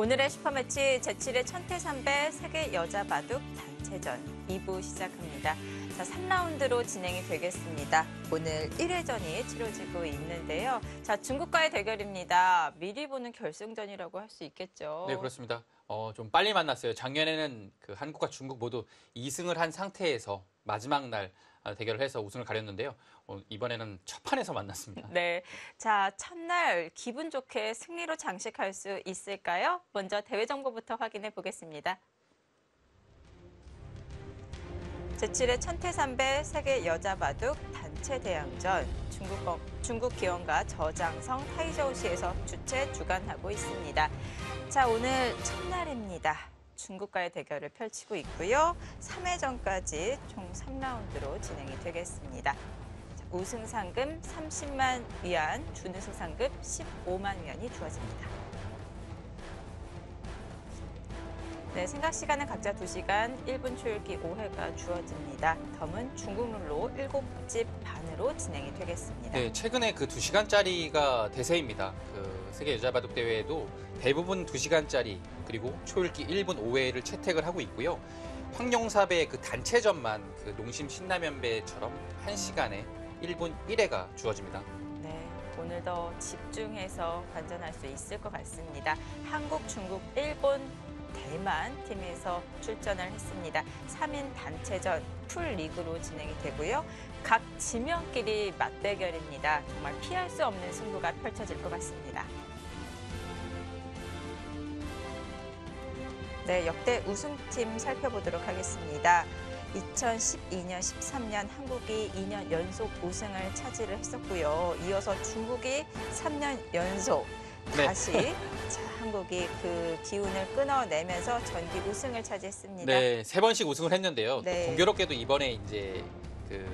오늘의 슈퍼매치 제7회 천태삼배 세계 여자 바둑 단체전 2부 시작합니다. 자, 3라운드로 진행이 되겠습니다. 오늘 1회전이 치러지고 있는데요. 자, 중국과의 대결입니다. 미리 보는 결승전이라고 할 수 있겠죠. 네, 그렇습니다. 좀 빨리 만났어요. 작년에는 그 한국과 중국 모두 2승을 한 상태에서 마지막 날 대결을 해서 우승을 가렸는데요. 이번에는 첫 판에서 만났습니다. 네, 자, 첫날 기분 좋게 승리로 장식할 수 있을까요? 먼저 대회 정보부터 확인해 보겠습니다. 제7회 천태삼배 세계 여자 바둑 단체 대항전 중국 기원과 저장성 타이저우시에서 주최 주관하고 있습니다. 자, 오늘 첫날입니다. 중국과의 대결을 펼치고 있고요. 3회전까지 총 3라운드로 진행이 되겠습니다. 자, 우승 상금 30만 위안, 준우승 상금 15만 위안이 주어집니다. 네, 생각 시간은 각자 2시간, 1분 초읽기 5회가 주어집니다. 덤은 중국 룰로 7집 반으로 진행이 되겠습니다. 네, 최근에 그 2시간짜리가 대세입니다. 그 세계 여자 바둑 대회에도 대부분 2시간짜리 그리고 초읽기 1분 5회를 채택을 하고 있고요. 황룡사배 그 단체전만 그 농심 신라면배처럼 1시간에 1분 1회가 주어집니다. 네, 오늘 더 집중해서 관전할 수 있을 것 같습니다. 한국, 중국, 일본, 대만 팀에서 출전을 했습니다. 3인 단체전 풀리그로 진행이 되고요. 각 지명끼리 맞대결입니다. 정말 피할 수 없는 승부가 펼쳐질 것 같습니다. 네, 역대 우승팀 살펴보도록 하겠습니다. 2012년, 13년 한국이 2년 연속 우승을 차지를 했었고요. 이어서 중국이 3년 연속 다시 자, 한국이 그 기운을 끊어내면서 전기 우승을 차지했습니다. 네, 3번씩 우승을 했는데요. 네. 또 공교롭게도 이번에 이제 그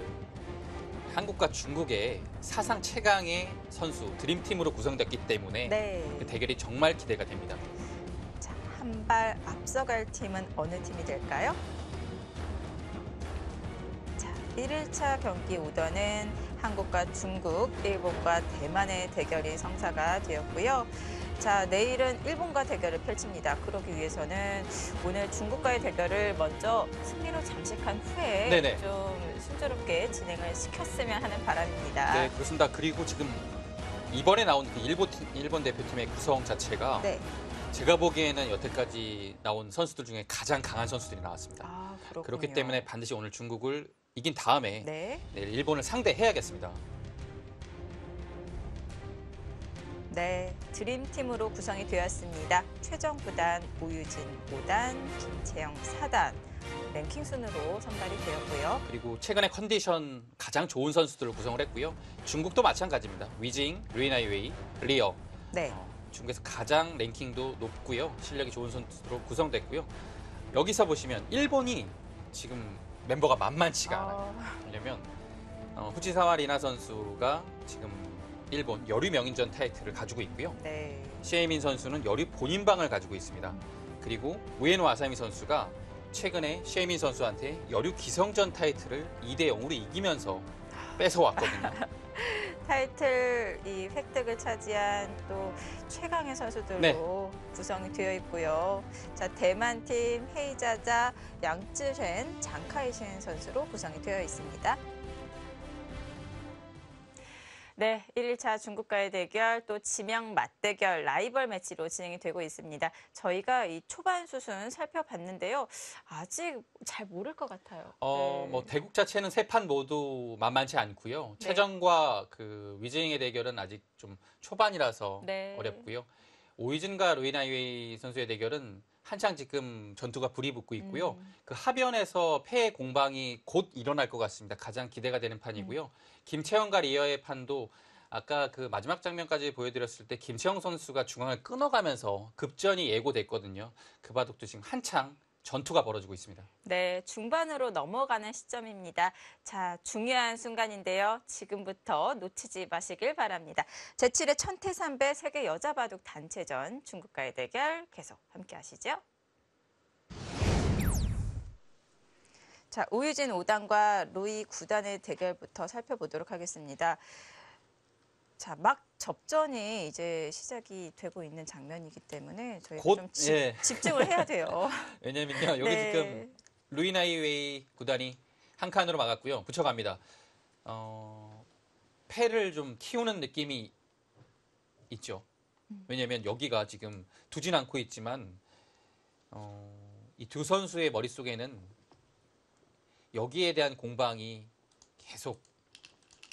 한국과 중국의 사상 최강의 선수 드림팀으로 구성됐기 때문에 네. 그 대결이 정말 기대가 됩니다. 자, 한 발 앞서갈 팀은 어느 팀이 될까요? 자, 1일차 경기 오더는 한국과 중국, 일본과 대만의 대결이 성사가 되었고요. 자, 내일은 일본과 대결을 펼칩니다. 그러기 위해서는 오늘 중국과의 대결을 먼저 승리로 장식한 후에 네네. 좀 순조롭게 진행을 시켰으면 하는 바람입니다. 네, 그렇습니다. 그리고 지금 이번에 나온 그 일본 대표팀의 구성 자체가 네. 제가 보기에는 여태까지 나온 선수들 중에 가장 강한 선수들이 나왔습니다. 아, 그렇군요. 그렇기 때문에 반드시 오늘 중국을 이긴 다음에 네. 내일 일본을 상대해야겠습니다. 네, 드림팀으로 구성이 되었습니다. 최정 9단, 오유진 5단, 김채영 4단 랭킹 순으로 선발이 되었고요. 그리고 최근에 컨디션 가장 좋은 선수들을 구성을 했고요. 중국도 마찬가지입니다. 위징, 류이나이웨이, 리어. 네. 중국에서 가장 랭킹도 높고요. 실력이 좋은 선수로 구성됐고요. 여기서 보시면 일본이 지금 멤버가 만만치가 않아요. 왜냐면 후지사와 리나 선수가 지금 일본 여류 명인전 타이틀을 가지고 있고요. 네. 시에민 선수는 여류 본인방을 가지고 있습니다. 그리고 우에노 아사미 선수가 최근에 시에민 선수한테 여류 기성전 타이틀을 2대0으로 이기면서 뺏어왔거든요. 타이틀 이 획득을 차지한 또 최강의 선수들로 네. 구성이 되어 있고요. 자, 대만 팀 헤이자자, 양쯔쉔, 장카이쉔 선수로 구성이 되어 있습니다. 네, 1일차 중국과의 대결, 또 지명 맞대결, 라이벌 매치로 진행이 되고 있습니다. 저희가 이 초반 수순 살펴봤는데요. 아직 잘 모를 것 같아요. 네. 뭐 대국 자체는 세 판 모두 만만치 않고요. 네. 최정과 그 위징의 대결은 아직 좀 초반이라서 네. 어렵고요. 오이진과 루이나이웨이 선수의 대결은 한창 지금 전투가 불이 붙고 있고요. 그 하변에서 패의 공방이 곧 일어날 것 같습니다. 가장 기대가 되는 판이고요. 김채영과 리어의 판도 아까 그 마지막 장면까지 보여드렸을 때 김채영 선수가 중앙을 끊어가면서 급전이 예고됐거든요. 그 바둑도 지금 한창 전투가 벌어지고 있습니다. 네, 중반으로 넘어가는 시점입니다. 자, 중요한 순간인데요. 지금부터 놓치지 마시길 바랍니다. 제7회 천태삼배 세계 여자 바둑 단체전 중국과의 대결 계속 함께 하시죠. 자, 오유진 5단과 로이 9단의 대결부터 살펴보도록 하겠습니다. 자, 막 접전이 이제 시작이 되고 있는 장면이기 때문에 저희가 곧, 좀 예. 집중을 해야 돼요. 왜냐면요, 여기 네. 지금 루이나 이웨이 구단이 한 칸으로 막았고요. 붙여갑니다. 패를 좀 키우는 느낌이 있죠. 왜냐면 여기가 지금 두진 않고 있지만 이 두 선수의 머릿속에는 여기에 대한 공방이 계속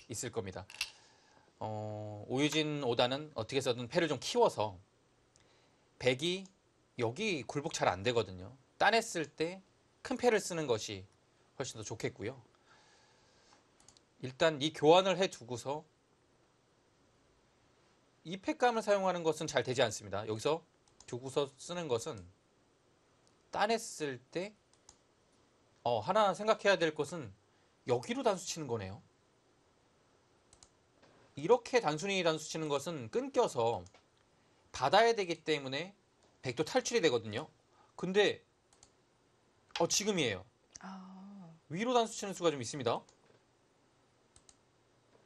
있을 겁니다. 오유진 오다는 어떻게 해서든 패를 좀 키워서 백이 여기 굴복 잘 안 되거든요. 따냈을 때 큰 패를 쓰는 것이 훨씬 더 좋겠고요. 일단 이 교환을 해두고서 이 패감을 사용하는 것은 잘 되지 않습니다. 여기서 두고서 쓰는 것은 따냈을 때 하나 생각해야 될 것은 여기로 단수 치는 거네요. 이렇게 단순히 단수 치는 것은 끊겨서 받아야 되기 때문에 백도 탈출이 되거든요. 근데 지금이에요. 위로 단수 치는 수가 좀 있습니다.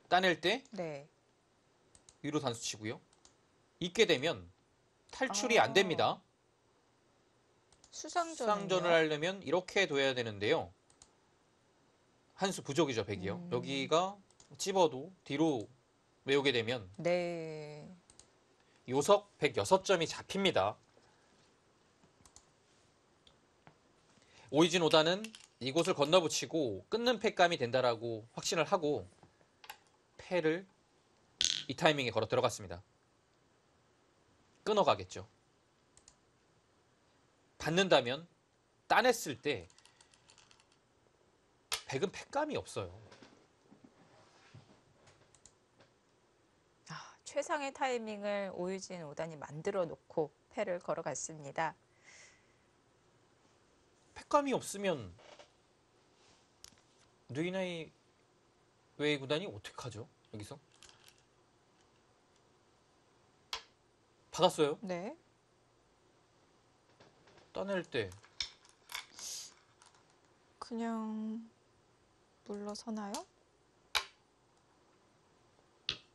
따낼 때 네. 위로 단수 치고요. 있게 되면 탈출이 안 됩니다. 수상전을 하려면 이렇게 둬야 되는데요. 한 수 부족이죠, 백이요. 여기가 찝어도 뒤로 외우게 되면 네. 요석 106점이 잡힙니다. 오이진 오다는 이곳을 건너붙이고 끊는 패감이 된다라고 확신을 하고 패를 이 타이밍에 걸어 들어갔습니다. 끊어가겠죠. 받는다면 따냈을 때 백은 패감이 없어요. 최상의 타이밍을 오유진 오단이 만들어 놓고 패를 걸어갔습니다. 패감이 없으면 누이나이 웨이 구단이 어떻게 하죠? 여기서 받았어요. 네. 따낼 때 그냥 물러서나요?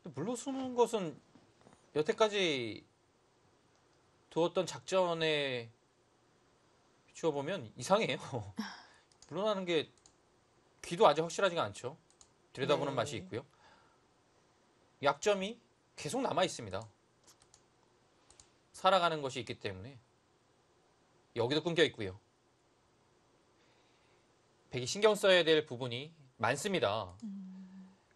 물러서는 것은 여태까지 두었던 작전에 비추어 보면 이상해요. 물러나는 게 귀도 아직 확실하지가 않죠. 들여다보는 네. 맛이 있고요. 약점이 계속 남아 있습니다. 살아가는 것이 있기 때문에 여기도 끊겨 있고요. 백이 신경 써야 될 부분이 많습니다.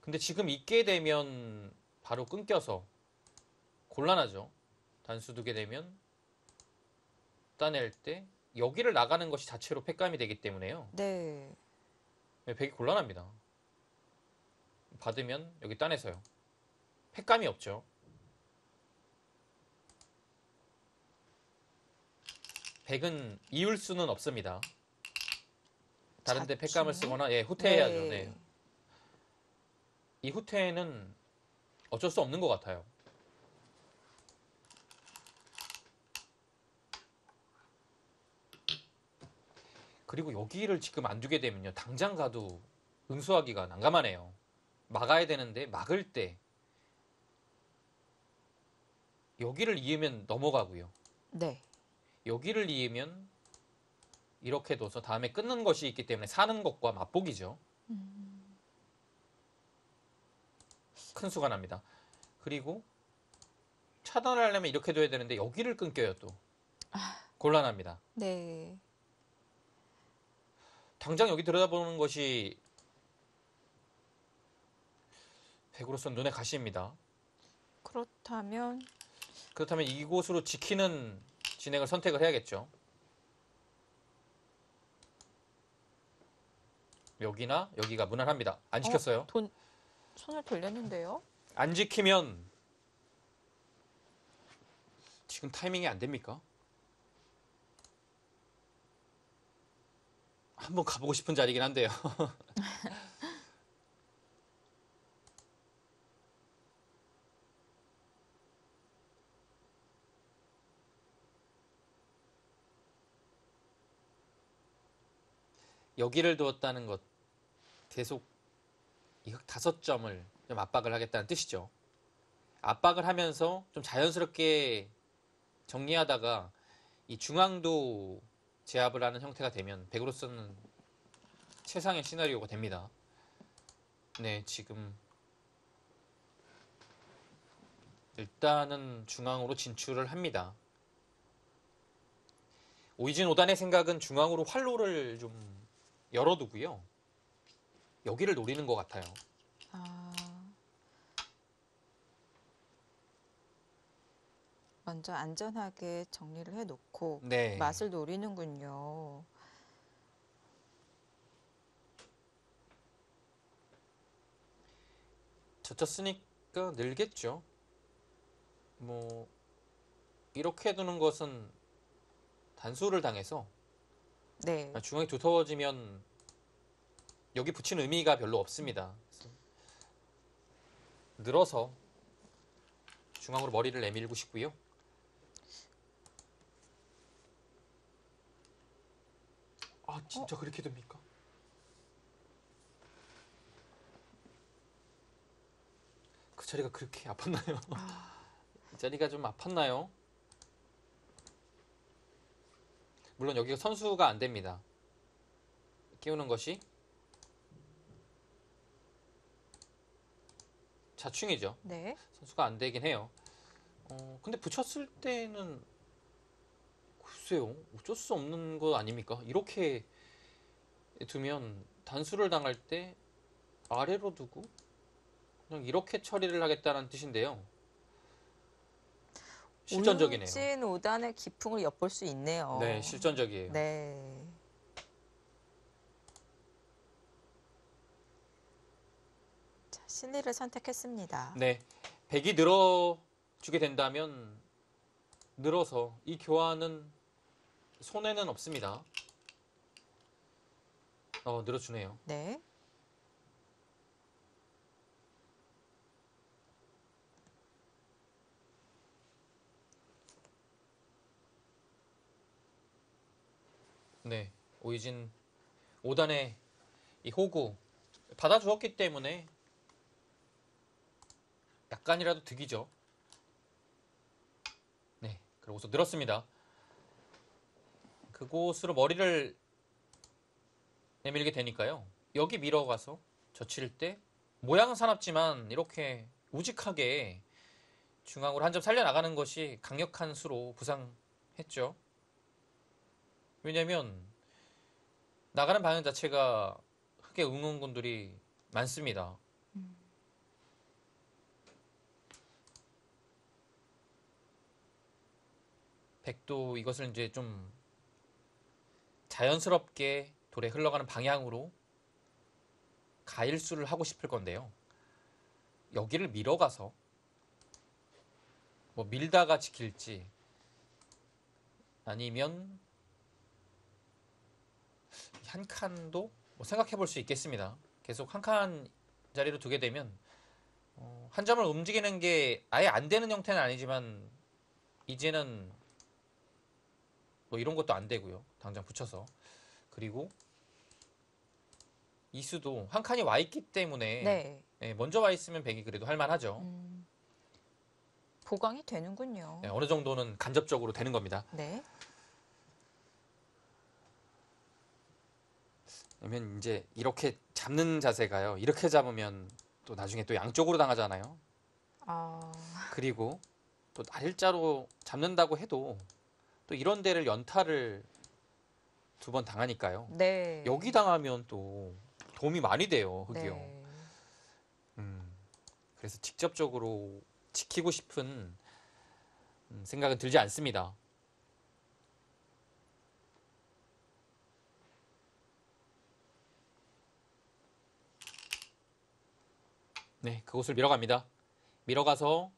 근데 지금 있게 되면 바로 끊겨서 곤란하죠. 단수 두게 되면 따낼 때 여기를 나가는 것이 자체로 패감이 되기 때문에요. 네. 백이 곤란합니다. 받으면 여기 따내서요. 패감이 없죠. 백은 이을 수는 없습니다. 다른 데 패감을 쓰거나 후퇴해야죠. 네. 이 후퇴는 어쩔 수 없는 것 같아요. 그리고 여기를 지금 안 두게 되면요. 당장 가도 응수하기가 난감하네요. 막아야 되는데 막을 때 여기를 이으면 넘어가고요. 네. 여기를 이으면 이렇게 둬서 다음에 끊는 것이 있기 때문에 사는 것과 맞보기죠. 큰 수가 납니다. 그리고 차단을 하려면 이렇게 둬야 되는데 여기를 끊겨요 또. 곤란합니다. 네. 당장 여기 들여다보는 것이 백으로서 눈에 가시입니다. 그렇다면 이곳으로 지키는 진행을 선택을 해야겠죠. 여기나 여기가 무난합니다. 안 지켰어요. 손을 돌렸는데요. 안 지키면 지금 타이밍이 안 됩니까? 한번 가보고 싶은 자리긴 한데요. 여기를 두었다는 것 계속 이 흑 5점을 좀 압박을 하겠다는 뜻이죠. 압박을 하면서 좀 자연스럽게 정리하다가 이 중앙도 제압을 하는 형태가 되면 백으로서는 최상의 시나리오가 됩니다. 네, 지금 일단은 중앙으로 진출을 합니다. 오이진 5단의 생각은 중앙으로 활로를 좀 열어두고요. 여기를 노리는 것 같아요. 아, 먼저 안전하게 정리를 해놓고 네. 맛을 노리는군요. 젖혔으니까 늘겠죠. 뭐 이렇게 두는 것은 단수를 당해서 네. 중앙이 두터워지면 여기 붙이는 의미가 별로 없습니다. 그래서 늘어서 중앙으로 머리를 내밀고 싶고요. 아, 진짜 그렇게 됩니까? 그 자리가 그렇게 아팠나요? 이 자리가 좀 아팠나요? 물론 여기가 선수가 안 됩니다. 끼우는 것이 자충이죠. 네. 선수가 안 되긴 해요. 근데 붙였을 때는 글쎄요, 어쩔 수 없는 거 아닙니까? 이렇게 두면 단수를 당할 때 아래로 두고 그냥 이렇게 처리를 하겠다는 뜻인데요. 실전적이네요. 오이진 5단의 기풍을 엿볼 수 있네요. 네, 실전적이에요. 네. 자, 실리를 선택했습니다. 네, 백이 늘어주게 된다면 늘어서 이 교환은 손해는 없습니다. 늘어주네요. 네. 네, 오이진 5단의 이 호구 받아주었기 때문에 약간이라도 득이죠. 네, 그러고서 늘었습니다. 그곳으로 머리를 내밀게 되니까요. 여기 밀어가서 젖힐 때 모양은 사납지만 이렇게 우직하게 중앙으로 한 점 살려나가는 것이 강력한 수로 부상했죠. 왜냐면 나가는 방향 자체가 흑의 응원군들이 많습니다. 백도 이것을 이제 좀 자연스럽게 돌에 흘러가는 방향으로 가일수를 하고 싶을 건데요. 여기를 밀어가서 뭐 밀다가 지킬지 아니면 한 칸도 뭐 생각해 볼 수 있겠습니다. 계속 한 칸 자리로 두게 되면 한 점을 움직이는 게 아예 안 되는 형태는 아니지만 이제는 뭐 이런 것도 안 되고요. 당장 붙여서. 그리고 이수도 한 칸이 와 있기 때문에 네. 예, 먼저 와 있으면 백이 그래도 할만하죠. 보강이 되는군요. 예, 어느 정도는 간접적으로 되는 겁니다. 네. 그러면 이제 이렇게 잡는 자세가요. 이렇게 잡으면 또 나중에 또 양쪽으로 당하잖아요. 아, 그리고 또 날일자로 잡는다고 해도 또 이런 데를 연타를 2번 당하니까요. 네. 여기 당하면 또 도움이 많이 돼요, 흑이요. 네. 그래서 직접적으로 지키고 싶은 생각은 들지 않습니다. 네, 그곳을 밀어갑니다. 밀어가서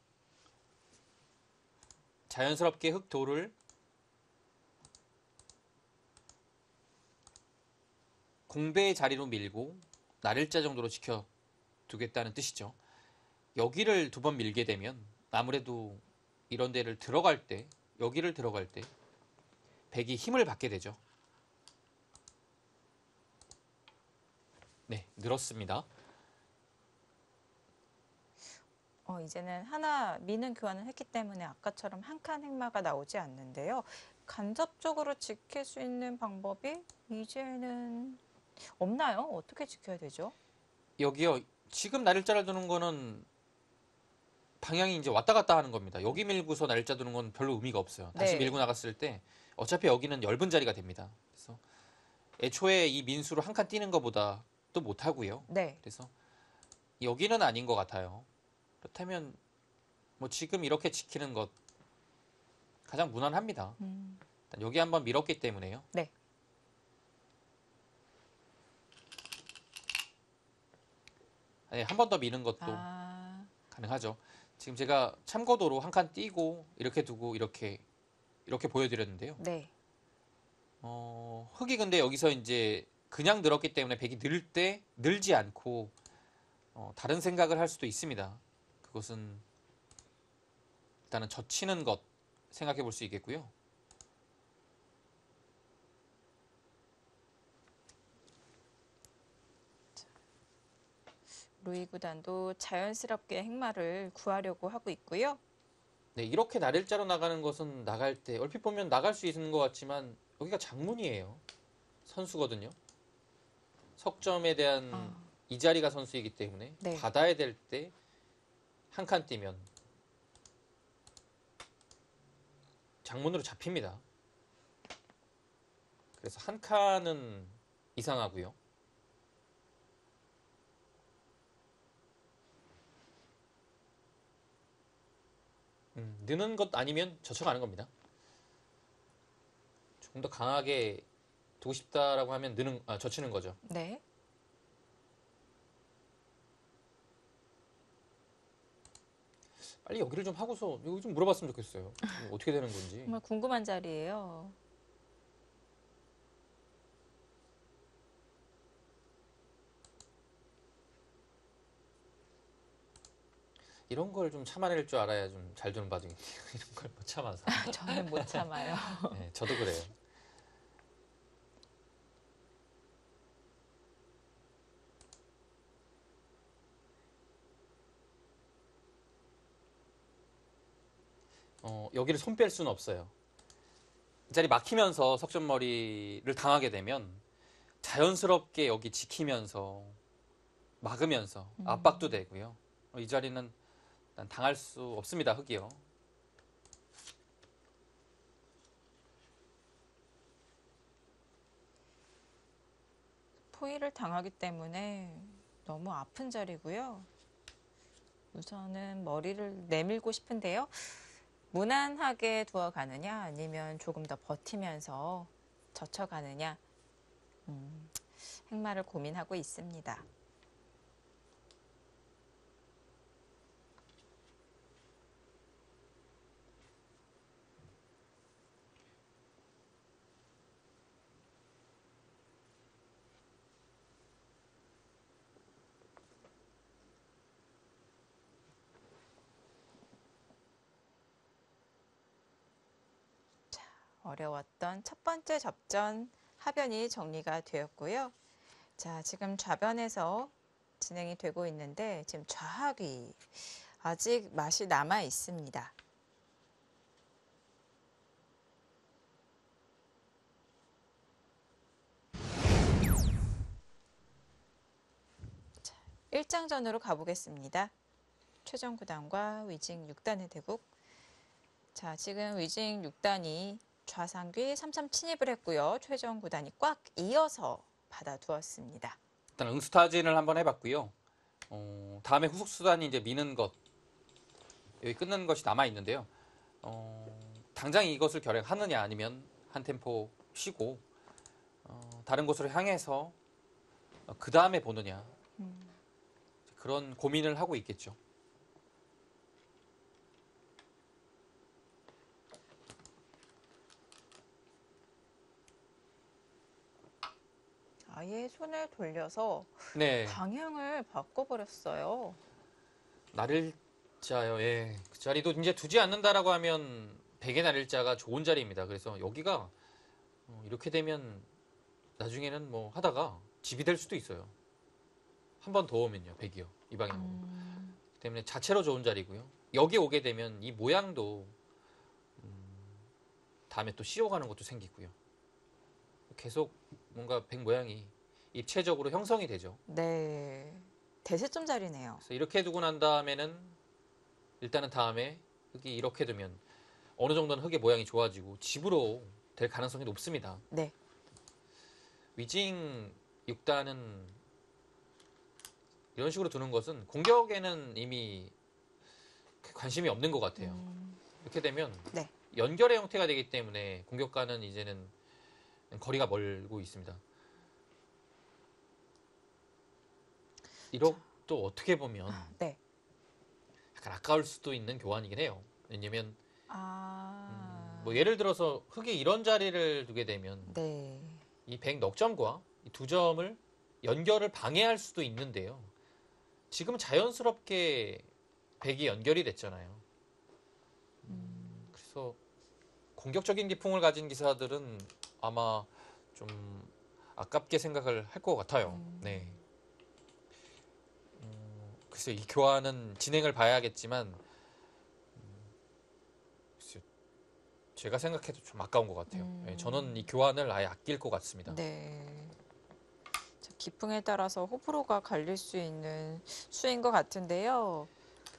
자연스럽게 흑도를 공배의 자리로 밀고 날일자 정도로 지켜두겠다는 뜻이죠. 여기를 2번 밀게 되면 아무래도 이런 데를 들어갈 때, 여기를 들어갈 때 백이 힘을 받게 되죠. 네, 늘었습니다. 이제는 하나 미는 교환을 했기 때문에 아까처럼 한 칸 행마가 나오지 않는데요. 간접적으로 지킬 수 있는 방법이 이제는 없나요? 어떻게 지켜야 되죠? 여기요. 지금 날짜를 두는 거는 방향이 이제 왔다 갔다 하는 겁니다. 여기 밀고서 날짜 두는 건 별로 의미가 없어요. 다시 네. 밀고 나갔을 때 어차피 여기는 엷은 자리가 됩니다. 그래서 애초에 이 민수로 한 칸 뛰는 것보다 또 못 하고요. 네. 그래서 여기는 아닌 것 같아요. 그렇다면 뭐 지금 이렇게 지키는 것 가장 무난합니다. 일단 여기 한번 밀었기 때문에요. 네. 네, 한 번 더 미는 것도 가능하죠. 지금 제가 참고도로 한 칸 띄고 이렇게 두고 이렇게 보여드렸는데요. 네. 흙이 근데 여기서 이제 그냥 늘었기 때문에 백이 늘 때 늘지 않고 다른 생각을 할 수도 있습니다. 그것은 일단은 젖히는 것 생각해 볼 수 있겠고요. 루이 구단도 자연스럽게 행마를 구하려고 하고 있고요. 네, 이렇게 날일자로 나가는 것은 나갈 때 얼핏 보면 나갈 수 있는 것 같지만 여기가 장문이에요. 선수거든요. 석점에 대한 이 자리가 선수이기 때문에 네. 받아야 될 때 한 칸 뛰면 장문으로 잡힙니다. 그래서 한 칸은 이상하고요. 느는 것 아니면 젖혀가는 겁니다. 조금 더 강하게 두고 싶다라고 하면 젖히는 거죠. 네. 빨리 여기를 좀 하고서 여기 좀 물어봤으면 좋겠어요. 어떻게 되는 건지. 정말 궁금한 자리예요. 이런 걸 좀 참아낼 줄 알아야 좀 잘 두는 바중이에요. 이런 걸 못 참아서. 저는 못 참아요. 네, 저도 그래요. 여기를 손 뺄 수는 없어요. 이 자리 막히면서 석점머리를 당하게 되면 자연스럽게 여기 지키면서 막으면서 압박도 되고요. 이 자리는 일단 당할 수 없습니다. 흙이요. 포위를 당하기 때문에 너무 아픈 자리고요. 우선은 머리를 내밀고 싶은데요. 무난하게 두어가느냐 아니면 조금 더 버티면서 젖혀가느냐 행마를 고민하고 있습니다. 어려웠던 첫 번째 접전 하변이 정리가 되었고요. 자, 지금 좌변에서 진행이 되고 있는데 지금 좌하귀 아직 맛이 남아 있습니다. 자, 1장전으로 가보겠습니다. 최정 9단과 위징 6단의 대국. 자, 지금 위징 6단이 좌상귀 3-3 침입을 했고요. 최정 9단이 꽉 이어서 받아두었습니다. 일단 응수타진을 한번 해봤고요. 다음에 후속 수단이 이제 미는 것 여기 끊는 것이 남아 있는데요. 당장 이것을 결행하느냐 아니면 한 템포 쉬고 다른 곳으로 향해서 그 다음에 보느냐 그런 고민을 하고 있겠죠. 아예 손을 돌려서 네, 방향을 바꿔버렸어요. 날일자요. 예, 그 자리도 이제 두지 않는다라고 하면 백의 날일자가 좋은 자리입니다. 그래서 여기가 이렇게 되면 나중에는 뭐 하다가 집이 될 수도 있어요. 한 번 더 오면요, 백이요. 이 방향으로. 때문에 자체로 좋은 자리고요. 여기 오게 되면 이 모양도 다음에 또 씌워가는 것도 생기고요. 계속 뭔가 백 모양이 입체적으로 형성이 되죠. 네. 대세점 자리네요. 그래서 이렇게 두고 난 다음에는 일단은 다음에 흙이 이렇게 두면 어느 정도는 흙의 모양이 좋아지고 집으로 될 가능성이 높습니다. 네. 위징 6단은 이런 식으로 두는 것은 공격에는 이미 관심이 없는 것 같아요. 이렇게 되면 네. 연결의 형태가 되기 때문에 공격과는 이제는 거리가 멀고 있습니다. 이것도 어떻게 보면 네. 약간 아까울 수도 있는 교환이긴 해요. 왜냐면 뭐 예를 들어서 흙이 이런 자리를 두게 되면 네. 이 백 넉 점과 이 두 점을 연결을 방해할 수도 있는데요. 지금은 자연스럽게 백이 연결이 됐잖아요. 그래서 공격적인 기풍을 가진 기사들은 아마 좀 아깝게 생각을 할 것 같아요. 네. 글쎄 이 교환은 진행을 봐야겠지만 글쎄, 제가 생각해도 좀 아까운 것 같아요. 네, 저는 이 교환을 아예 아낄 것 같습니다. 네. 자, 기풍에 따라서 호불호가 갈릴 수 있는 수인 것 같은데요.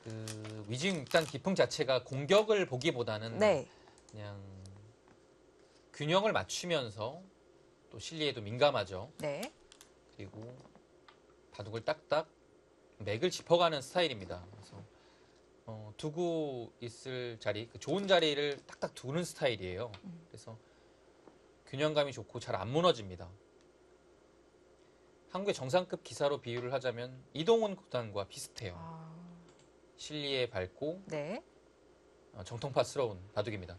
그 위징 일단 기풍 자체가 공격을 보기보다는 네. 그냥 균형을 맞추면서 또 실리에도 민감하죠. 네. 그리고 바둑을 딱딱 맥을 짚어가는 스타일입니다. 그래서 두고 있을 자리, 그 좋은 자리를 딱딱 두는 스타일이에요. 그래서 균형감이 좋고 잘 안 무너집니다. 한국의 정상급 기사로 비유를 하자면 이동훈 구단과 비슷해요. 실리에 밝고 네. 정통파스러운 바둑입니다.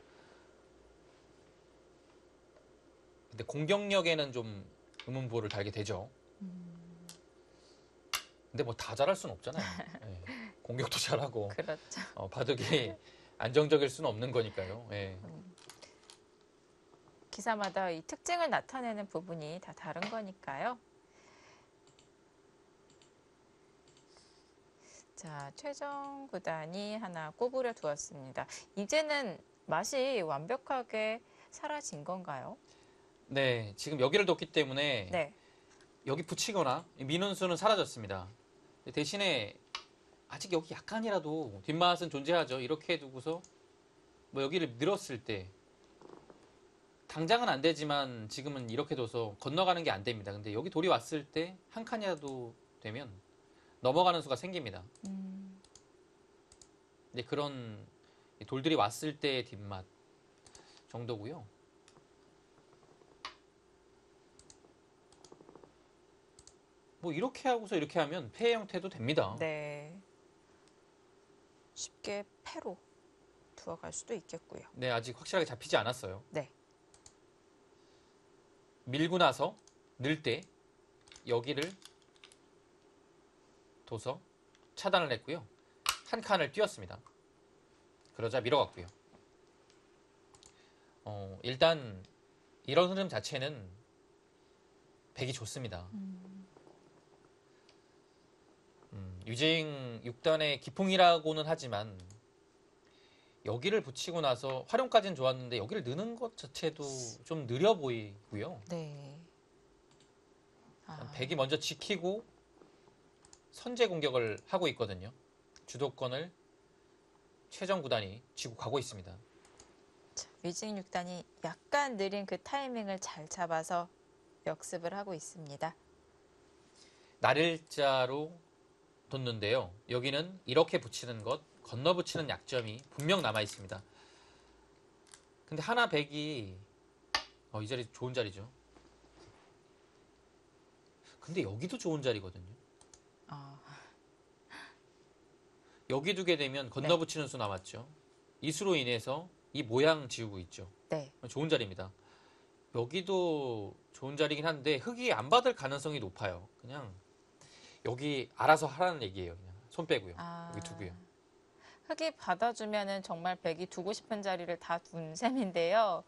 근데 공격력에는 좀 의문부호를 달게 되죠. 근데 뭐 다 잘할 수는 없잖아요. 예. 공격도 잘하고 그렇죠. 바둑이 안정적일 수는 없는 거니까요. 예. 기사마다 이 특징을 나타내는 부분이 다 다른 거니까요. 자, 최정 구단이 하나 꼬부려 두었습니다. 이제는 맛이 완벽하게 사라진 건가요? 네, 지금 여기를 뒀기 때문에 네. 여기 붙이거나 민운수는 사라졌습니다. 대신에 아직 여기 약간이라도 뒷맛은 존재하죠. 이렇게 두고서 뭐 여기를 밀었을 때 당장은 안 되지만 지금은 이렇게 둬서 건너가는 게 안 됩니다. 근데 여기 돌이 왔을 때 한 칸이라도 되면 넘어가는 수가 생깁니다. 근데 그런 돌들이 왔을 때의 뒷맛 정도고요. 뭐 이렇게 하고서 이렇게 하면 패 형태도 됩니다. 네. 쉽게 패로 두어갈 수도 있겠고요. 네, 아직 확실하게 잡히지 않았어요. 네. 밀고 나서 늘 때 여기를 둬서 차단을 했고요. 한 칸을 띄웠습니다. 그러자 밀어갔고요. 일단 이런 흐름 자체는 백이 좋습니다. 유징 6단의 기풍이라고는 하지만 여기를 붙이고 나서 활용까지는 좋았는데 여기를 넣는 것 자체도 좀 느려 보이고요. 네. 백이 먼저 지키고 선제 공격을 하고 있거든요. 주도권을 최정 구단이 쥐고 가고 있습니다. 자, 위징 6단이 약간 느린 그 타이밍을 잘 잡아서 역습을 하고 있습니다. 날일자로 뒀는데요. 여기는 이렇게 붙이는 것, 건너 붙이는 약점이 분명 남아 있습니다. 근데 하나 백이 이 자리 좋은 자리죠. 근데 여기도 좋은 자리거든요. 여기 두게 되면 건너 붙이는 수 남았죠. 이 수로 인해서 이 모양 지우고 있죠. 네. 좋은 자리입니다. 여기도 좋은 자리긴 한데 흙이 안 받을 가능성이 높아요. 그냥 여기 알아서 하라는 얘기예요. 그냥 손 빼고요. 여기 두고요. 흙이 받아주면은 정말 백이 두고 싶은 자리를 다 둔 셈인데요.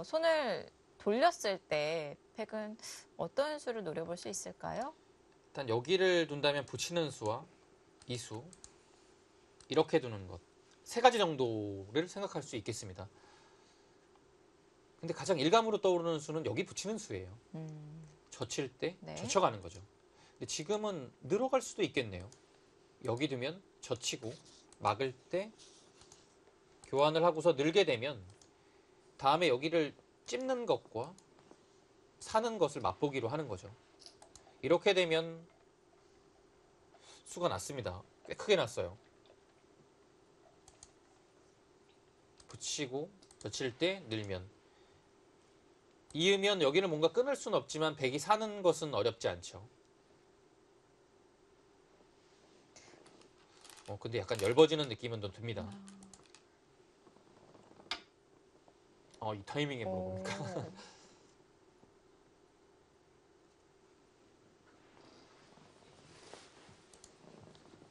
손을 돌렸을 때 백은 어떤 수를 노려볼 수 있을까요? 일단 여기를 둔다면 붙이는 수와 이 수, 이렇게 두는 것. 세 가지 정도를 생각할 수 있겠습니다. 근데 가장 일감으로 떠오르는 수는 여기 붙이는 수예요. 젖힐 때 네. 젖혀가는 거죠. 근데 지금은 늘어갈 수도 있겠네요. 여기 두면 젖히고 막을 때 교환을 하고서 늘게 되면 다음에 여기를 찝는 것과 사는 것을 맛보기로 하는 거죠. 이렇게 되면 수가 났습니다. 꽤 크게 났어요. 붙이고 젖힐 때 늘면 이으면 여기는 뭔가 끊을 수는 없지만 백이 사는 것은 어렵지 않죠. 근데 약간 엷어지는 느낌은 좀 듭니다. 이 타이밍에 물어보니까.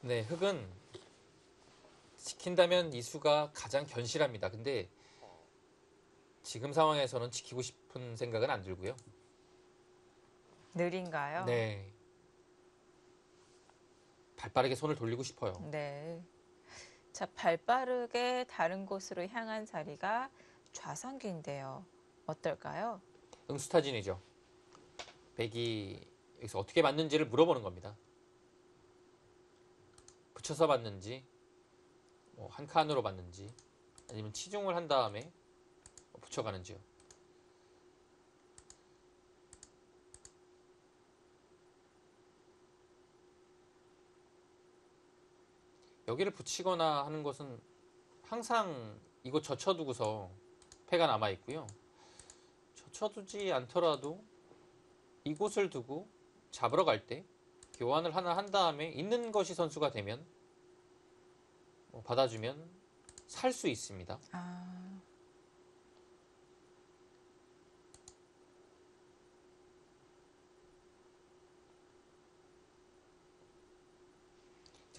네, 흑은 지킨다면 이 수가 가장 견실합니다. 근데 지금 상황에서는 지키고 싶은 생각은 안 들고요. 느린가요? 네. 발빠르게 손을 돌리고 싶어요. 네. 자, 발빠르게 다른 곳으로 향한 자리가 좌상귀인데요. 어떨까요? 응수타진이죠. 백이 여기서 어떻게 맞는지를 물어보는 겁니다. 붙여서 맞는지, 한 칸으로 맞는지, 아니면 치중을 한 다음에 붙여가는지요. 여기를 붙이거나 하는 것은 항상 이곳 젖혀두고서 패가 남아있고요. 젖혀두지 않더라도 이곳을 두고 잡으러 갈 때 교환을 하나 한 다음에 있는 것이 선수가 되면 받아주면 살 수 있습니다.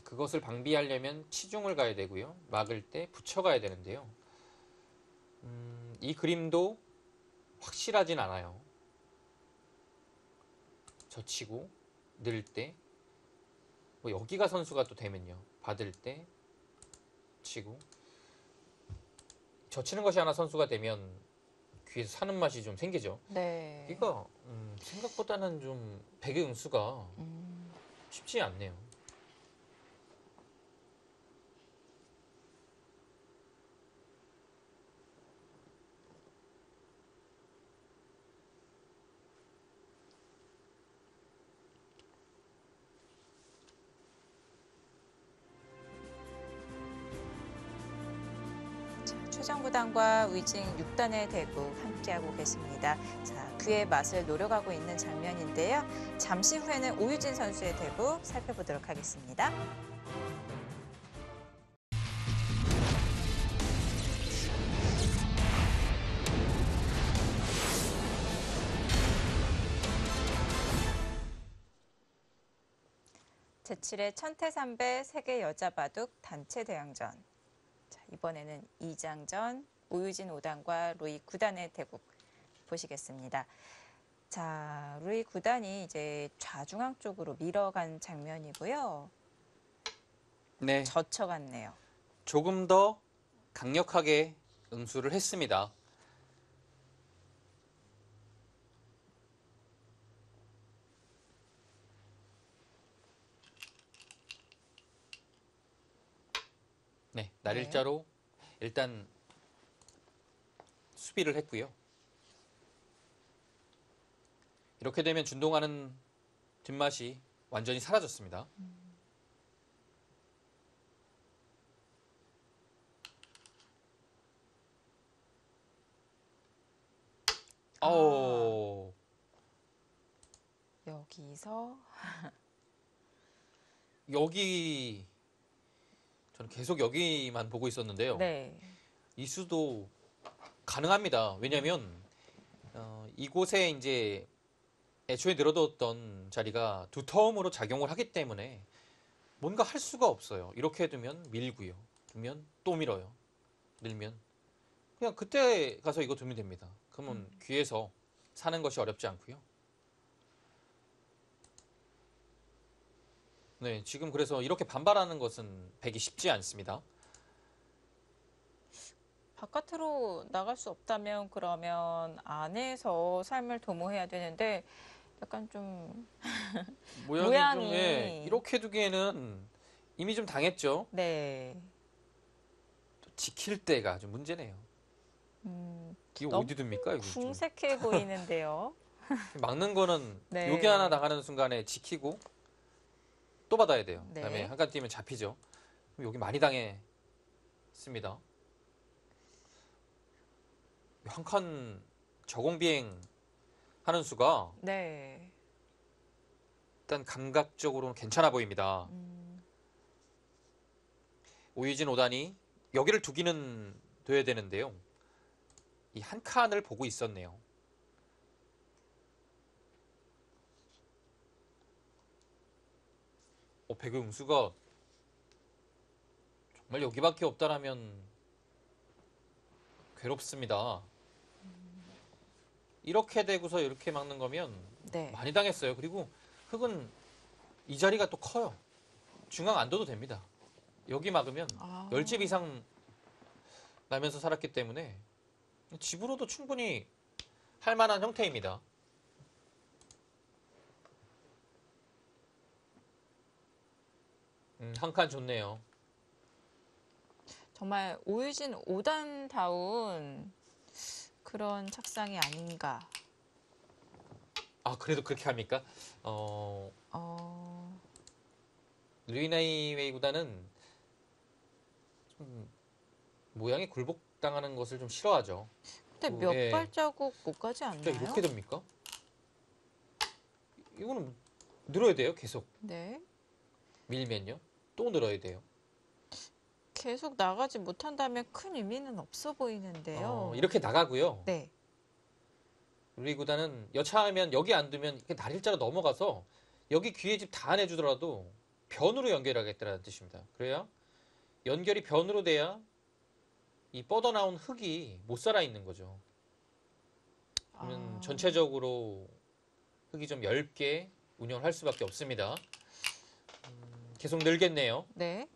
그것을 방비하려면 치중을 가야 되고요. 막을 때 붙여가야 되는데요. 이 그림도 확실하진 않아요. 젖히고 늘 때 여기가 선수가 또 되면요. 받을 때 치고 젖히는 것이 하나 선수가 되면 귀에서 사는 맛이 좀 생기죠. 네. 이거 생각보다는 좀 백의 응수가 쉽지 않네요. 최정구단과 위징 6단의 대국 함께하고 계십니다. 자, 귀의 맛을 노려가고 있는 장면인데요. 잠시 후에는 오유진 선수의 대국 살펴보도록 하겠습니다. 제7회 천태삼배 세계 여자 바둑 단체 대항전. 자, 이번에는 2장전 오유진 5단과 루이 9단의 대국 보시겠습니다. 자, 루이 9단이 이제 좌중앙 쪽으로 밀어간 장면이고요. 네. 젖혀갔네요. 조금 더 강력하게 응수를 했습니다. 네, 날일자로 일단 수비를 했고요. 이렇게 되면 준동하는 뒷맛이 완전히 사라졌습니다. 여기서 여기 저는 계속 여기만 보고 있었는데요. 네. 이 수도 가능합니다. 왜냐하면 이곳에 이제 애초에 늘어뒀던 자리가 두터움으로 작용을 하기 때문에 뭔가 할 수가 없어요. 이렇게 두면 밀고요. 두면 또 밀어요. 밀면 그냥 그때 가서 이거 두면 됩니다. 그러면 귀에서 사는 것이 어렵지 않고요. 네, 지금 그래서 이렇게 반발하는 것은 배기 쉽지 않습니다. 바깥으로 나갈 수 없다면 그러면 안에서 삶을 도모해야 되는데 약간 좀 모양이 좀, 예, 모양이 이렇게 두기에는 이미 좀 당했죠. 네. 지킬 때가 좀 문제네요. 이거 너무 어디 둡니까? 이거 좀. 궁색해 보이는데요. 막는 거는 여기 하나 네. 나가는 순간에 지키고 또 받아야 돼요. 그다음에 네. 한 칸 뛰면 잡히죠. 그럼 여기 많이 당했습니다. 한 칸 저공 비행 하는 수가 네. 일단 감각적으로는 괜찮아 보입니다. 오유진 5단이 여기를 두기는 돼야 되는데요. 이 한 칸을 보고 있었네요. 배그 음수가 정말 여기밖에 없다라면 괴롭습니다. 이렇게 되고서 이렇게 막는 거면 네. 많이 당했어요. 그리고 흙은 이 자리가 또 커요. 중앙 안 둬도 됩니다. 여기 막으면 아. 10집 이상 나면서 살았기 때문에 집으로도 충분히 할 만한 형태입니다. 한 칸 좋네요. 정말 오유진 5단다운 그런 착상이 아닌가. 그래도 그렇게 합니까? 루이나이웨이 구단은 좀 모양이 굴복당하는 것을 좀 싫어하죠. 근데 몇 예. 발자국 못 가지 않나요? 이렇게 됩니까? 이거는 늘어야 돼요, 계속. 네. 밀면요. 또 늘어야 돼요. 계속 나가지 못한다면 큰 의미는 없어 보이는데요. 이렇게 나가고요. 네. 우리 구단은 여차하면 여기 안 두면 날일자로 넘어가서 여기 귀에 집 다 안 해주더라도 변으로 연결하겠다는 뜻입니다. 그래야 연결이 변으로 돼야 이 뻗어나온 흙이 못 살아 있는 거죠. 그러면 전체적으로 흙이 좀 얇게 운영을 할 수밖에 없습니다. 계속 늘겠네요. 네.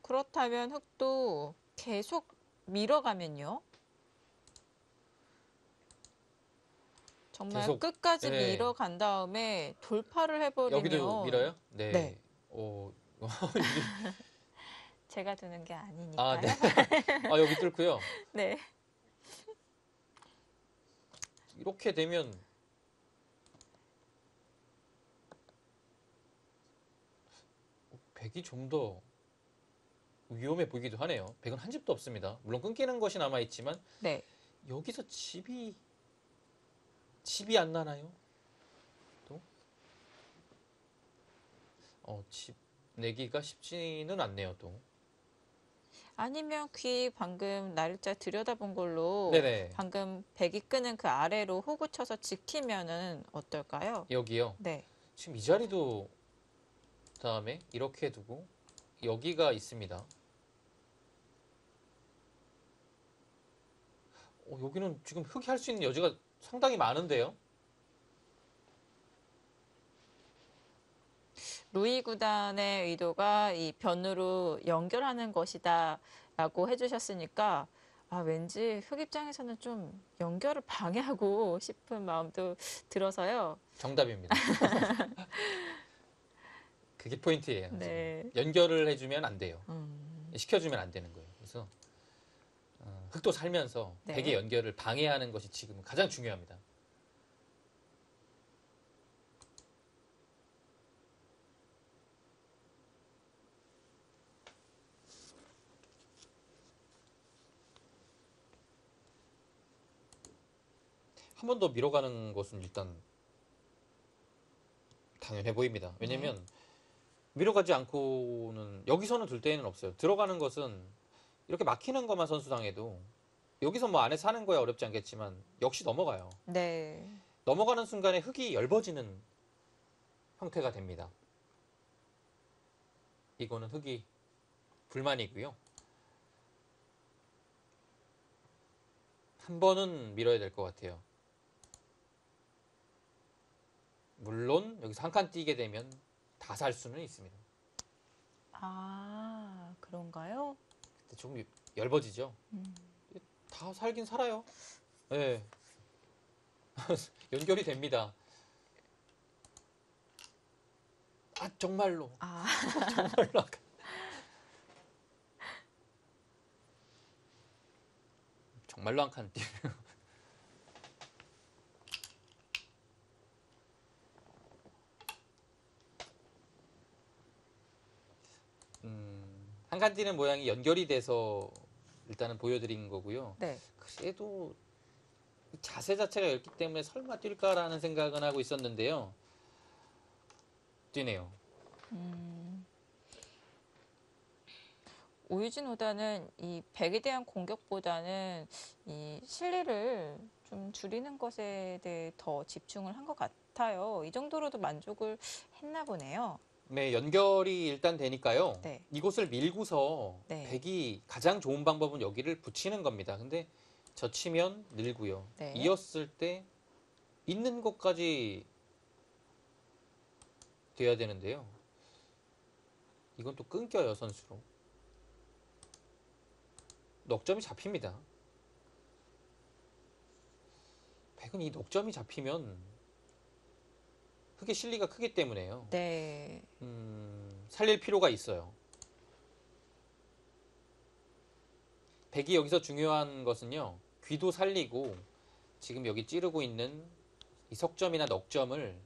그렇다면 흙도 계속 밀어가면요. 정말 계속, 끝까지 네. 밀어간 다음에 돌파를 해버리면 여기도 밀어요? 네. 네. 제가 두는 게 아니니까요. 네. 여기 뚫고요. 네. 이렇게 되면 백이 좀 더 위험해 보이기도 하네요. 백은 한 집도 없습니다. 물론 끊기는 것이 남아 있지만 네. 여기서 집이 안 나나요? 또? 집 내기가 쉽지는 않네요, 또. 아니면 귀 방금 날짜 들여다본 걸로 네네. 방금 백이 끄는 그 아래로 호구 쳐서 지키면은 어떨까요? 여기요. 네. 지금 이 자리도 다음에 이렇게 두고 여기가 있습니다. 여기는 지금 흙이 할 수 있는 여지가 상당히 많은데요. 루이 구단의 의도가 이 변으로 연결하는 것이다라고 해주셨으니까 왠지 흑 입장에서는 좀 연결을 방해하고 싶은 마음도 들어서요. 정답입니다. 그게 포인트예요. 네. 지금. 연결을 해주면 안 돼요. 시켜주면 안 되는 거예요. 그래서 흙도 살면서 네. 백의 연결을 방해하는 것이 지금 가장 중요합니다. 한 번 더 밀어가는 것은 일단 당연해 보입니다. 왜냐면 밀어가지 않고는 여기서는 둘 데는 없어요. 들어가는 것은 이렇게 막히는 것만 선수당해도 여기서 뭐 안에서 하는 거야 어렵지 않겠지만 역시 넘어가요. 네. 넘어가는 순간에 흙이 얇아지는 형태가 됩니다. 이거는 흙이 불만이고요. 한 번은 밀어야 될 것 같아요. 물론 여기서 한 칸 뛰게 되면 다 살 수는 있습니다. 아, 그런가요? 근데 조금 열버지죠. 다 살긴 살아요. 네. 연결이 됩니다. 아, 정말로. 아, 정말로 아까. 정말로 한 칸 띄. 한 칸 띄는 모양이 연결이 돼서 일단은 보여드린 거고요. 네. 그래도 자세 자체가 였기 때문에 설마 뛸까라는 생각은 하고 있었는데요. 뛰네요. 오유진 오다는 이 백에 대한 공격보다는 이 실리를 좀 줄이는 것에 대해 더 집중을 한 것 같아요. 이 정도로도 만족을 했나 보네요. 네, 연결이 일단 되니까요. 네. 이곳을 밀고서 네. 백이 가장 좋은 방법은 여기를 붙이는 겁니다. 근데 젖히면 늘고요. 네. 이었을 때 있는 것까지 돼야 되는데요. 이건 또 끊겨요, 선수로. 넉점이 잡힙니다. 백은 이 넉점이 잡히면 흙의 실리가 크기 때문에요. 네. 살릴 필요가 있어요. 백이 여기서 중요한 것은요. 귀도 살리고 지금 여기 찌르고 있는 이 석점이나 넉점을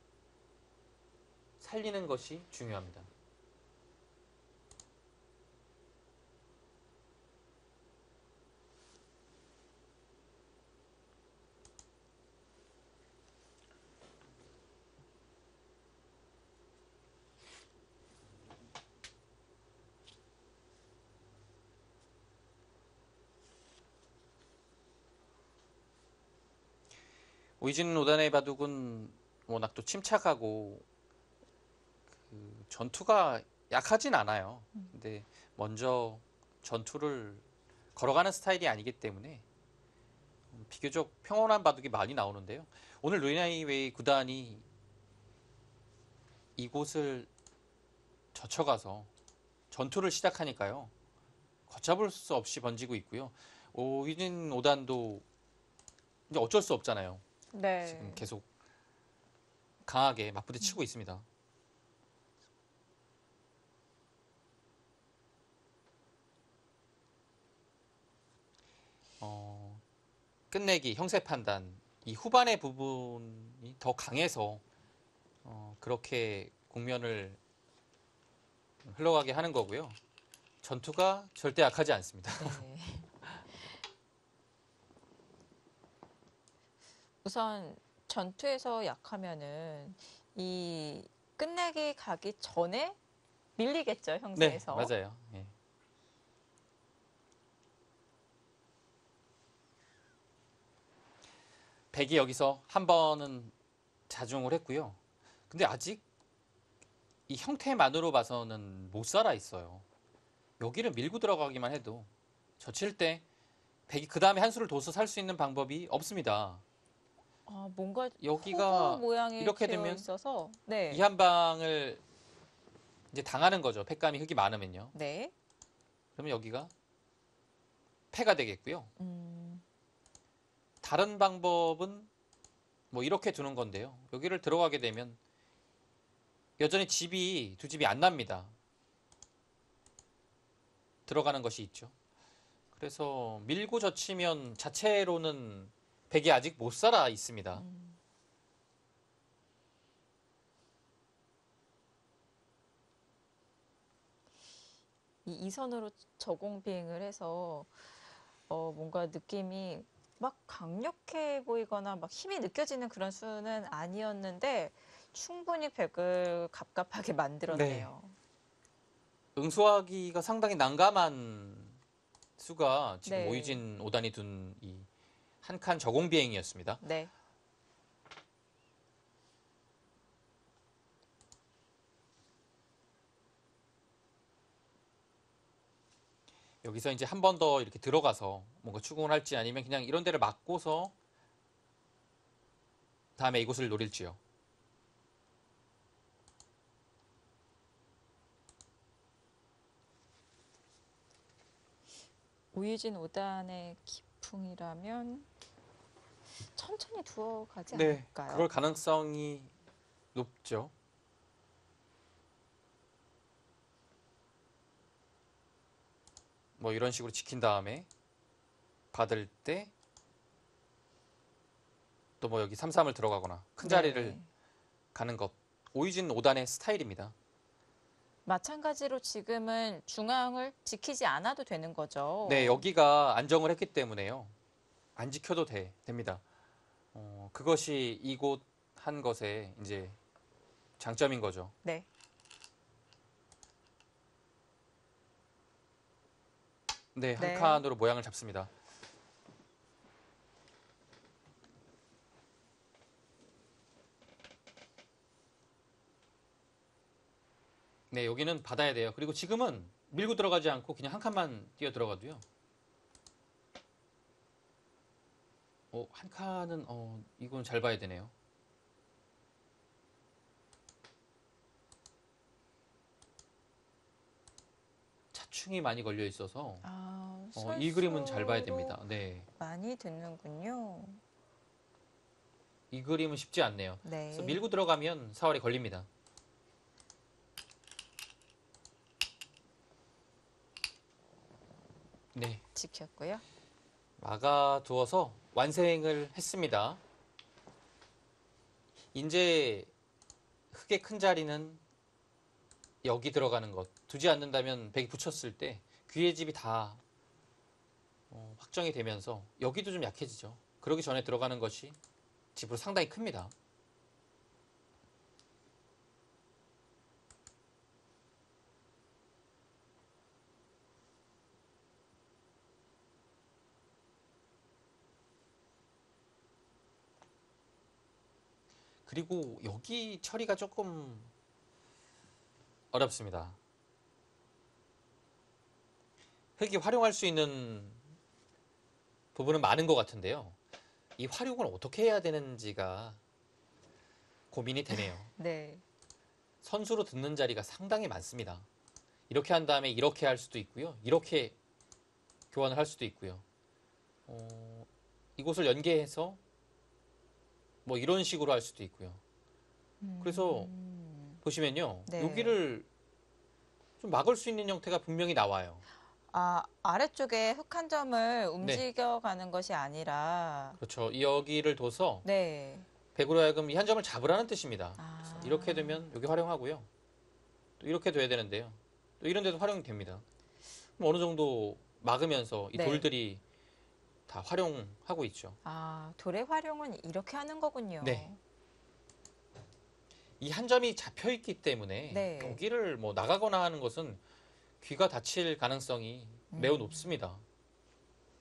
살리는 것이 중요합니다. 오이진 오단의 바둑은 워낙 또 침착하고 전투가 약하진 않아요. 근데 먼저 전투를 걸어가는 스타일이 아니기 때문에 비교적 평온한 바둑이 많이 나오는데요. 오늘 루이나이웨이 구단이 이곳을 젖혀가서 전투를 시작하니까요. 걷잡을 수 없이 번지고 있고요. 오이진 오단도 이제 어쩔 수 없잖아요. 네. 지금 계속 강하게 맞부딪히고 있습니다. 끝내기, 형세 판단, 이 후반의 부분이 더 강해서 그렇게 국면을 흘러가게 하는 거고요. 전투가 절대 약하지 않습니다. 네. 우선 전투에서 약하면은 이 끝내기 가기 전에 밀리겠죠, 네, 형세에서. 맞아요. 예. 백이 여기서 한 번은 자중을 했고요. 근데 아직 이 형태만으로 봐서는 못 살아 있어요. 여기를 밀고 들어가기만 해도 젖힐 때 백이 그 다음에 한 수를 둬서 살 수 있는 방법이 없습니다. 아, 뭔가 여기가 호구 모양이 이렇게 되어 되면 있어서 네. 이 한 방을 이제 당하는 거죠. 팩감이 흙이 많으면요. 네. 그러면 여기가 패가 되겠고요. 음, 다른 방법은 뭐 이렇게 두는 건데요. 여기를 들어가게 되면 여전히 두 집이 안 납니다. 들어가는 것이 있죠. 그래서 밀고 젖히면 자체로는 백이 아직 못 살아 있습니다. 이 이선으로 저공 비행을 해서 뭔가 느낌이 막 강력해 보이거나 막 힘이 느껴지는 그런 수는 아니었는데 충분히 백을 갑갑하게 만들었네요. 응수하기가 상당히 난감한 수가 지금 네. 오이진 오단이 둔 이 한 칸 저공 비행이었습니다. 네. 여기서 이제 한 번 더 이렇게 들어가서 뭔가 추궁을 할지 아니면 그냥 이런 데를 막고서 다음에 이곳을 노릴지요. 오유진 5단의 기풍이라면 천천히 두어가지 네, 않을까요? 그럴 가능성이 높죠. 뭐 이런 식으로 지킨 다음에 받을 때 또 뭐 여기 3-3을 들어가거나 큰 자리를 네. 가는 것. 오유진 5단의 스타일입니다. 마찬가지로 지금은 중앙을 지키지 않아도 되는 거죠. 네, 여기가 안정을 했기 때문에요. 안 지켜도 됩니다. 그것이 이곳 한 것의 이제 장점인 거죠. 네. 네, 한 네. 칸으로 모양을 잡습니다. 네, 여기는 받아야 돼요. 그리고 지금은 밀고 들어가지 않고 그냥 한 칸만 뛰어 들어가도요. 한 칸은 이건 잘 봐야 되네요. 차충이 많이 걸려 있어서 이 그림은 잘 봐야 됩니다. 네, 많이 듣는군요. 이 그림은 쉽지 않네요. 네. 그래서 밀고 들어가면 사활이 걸립니다. 네, 지켰고요. 막아두어서 완성을 했습니다. 이제 흙의 큰 자리는 여기 들어가는 것. 두지 않는다면 백이 붙였을 때 귀의 집이 다 확정이 되면서 여기도 좀 약해지죠. 그러기 전에 들어가는 것이 집으로 상당히 큽니다. 그리고 여기 처리가 조금 어렵습니다. 흙이 활용할 수 있는 부분은 많은 것 같은데요. 이 활용을 어떻게 해야 되는지가 고민이 되네요. 네. 선수로 듣는 자리가 상당히 많습니다. 이렇게 한 다음에 이렇게 할 수도 있고요. 이렇게 교환을 할 수도 있고요. 이곳을 연계해서 뭐 이런 식으로 할 수도 있고요. 그래서 보시면요. 네. 여기를 좀 막을 수 있는 형태가 분명히 나와요. 아래쪽에 흙 한 점을 움직여가는 것이 아니라 그렇죠. 여기를 둬서 네. 백으로 하여금 이 한 점을 잡으라는 뜻입니다. 아. 그래서 이렇게 되면 여기 활용하고요. 또 이렇게 돼야 되는데요. 또 이런 데도 활용이 됩니다. 그럼 어느 정도 막으면서 이 네. 돌들이 다 활용하고 있죠. 돌의 활용은 이렇게 하는 거군요. 네. 이 한 점이 잡혀 있기 때문에 네. 여기를 뭐 나가거나 하는 것은 귀가 다칠 가능성이 매우 높습니다.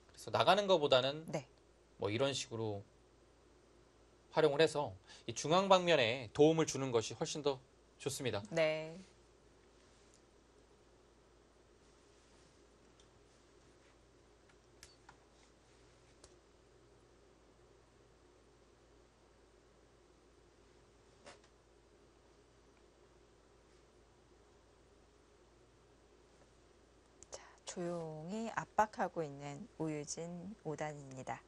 그래서 나가는 것보다는 네. 뭐 이런 식으로 활용을 해서 이 중앙 방면에 도움을 주는 것이 훨씬 더 좋습니다. 네. 자, 조용히 압박하고 있는 오유진 5단입니다.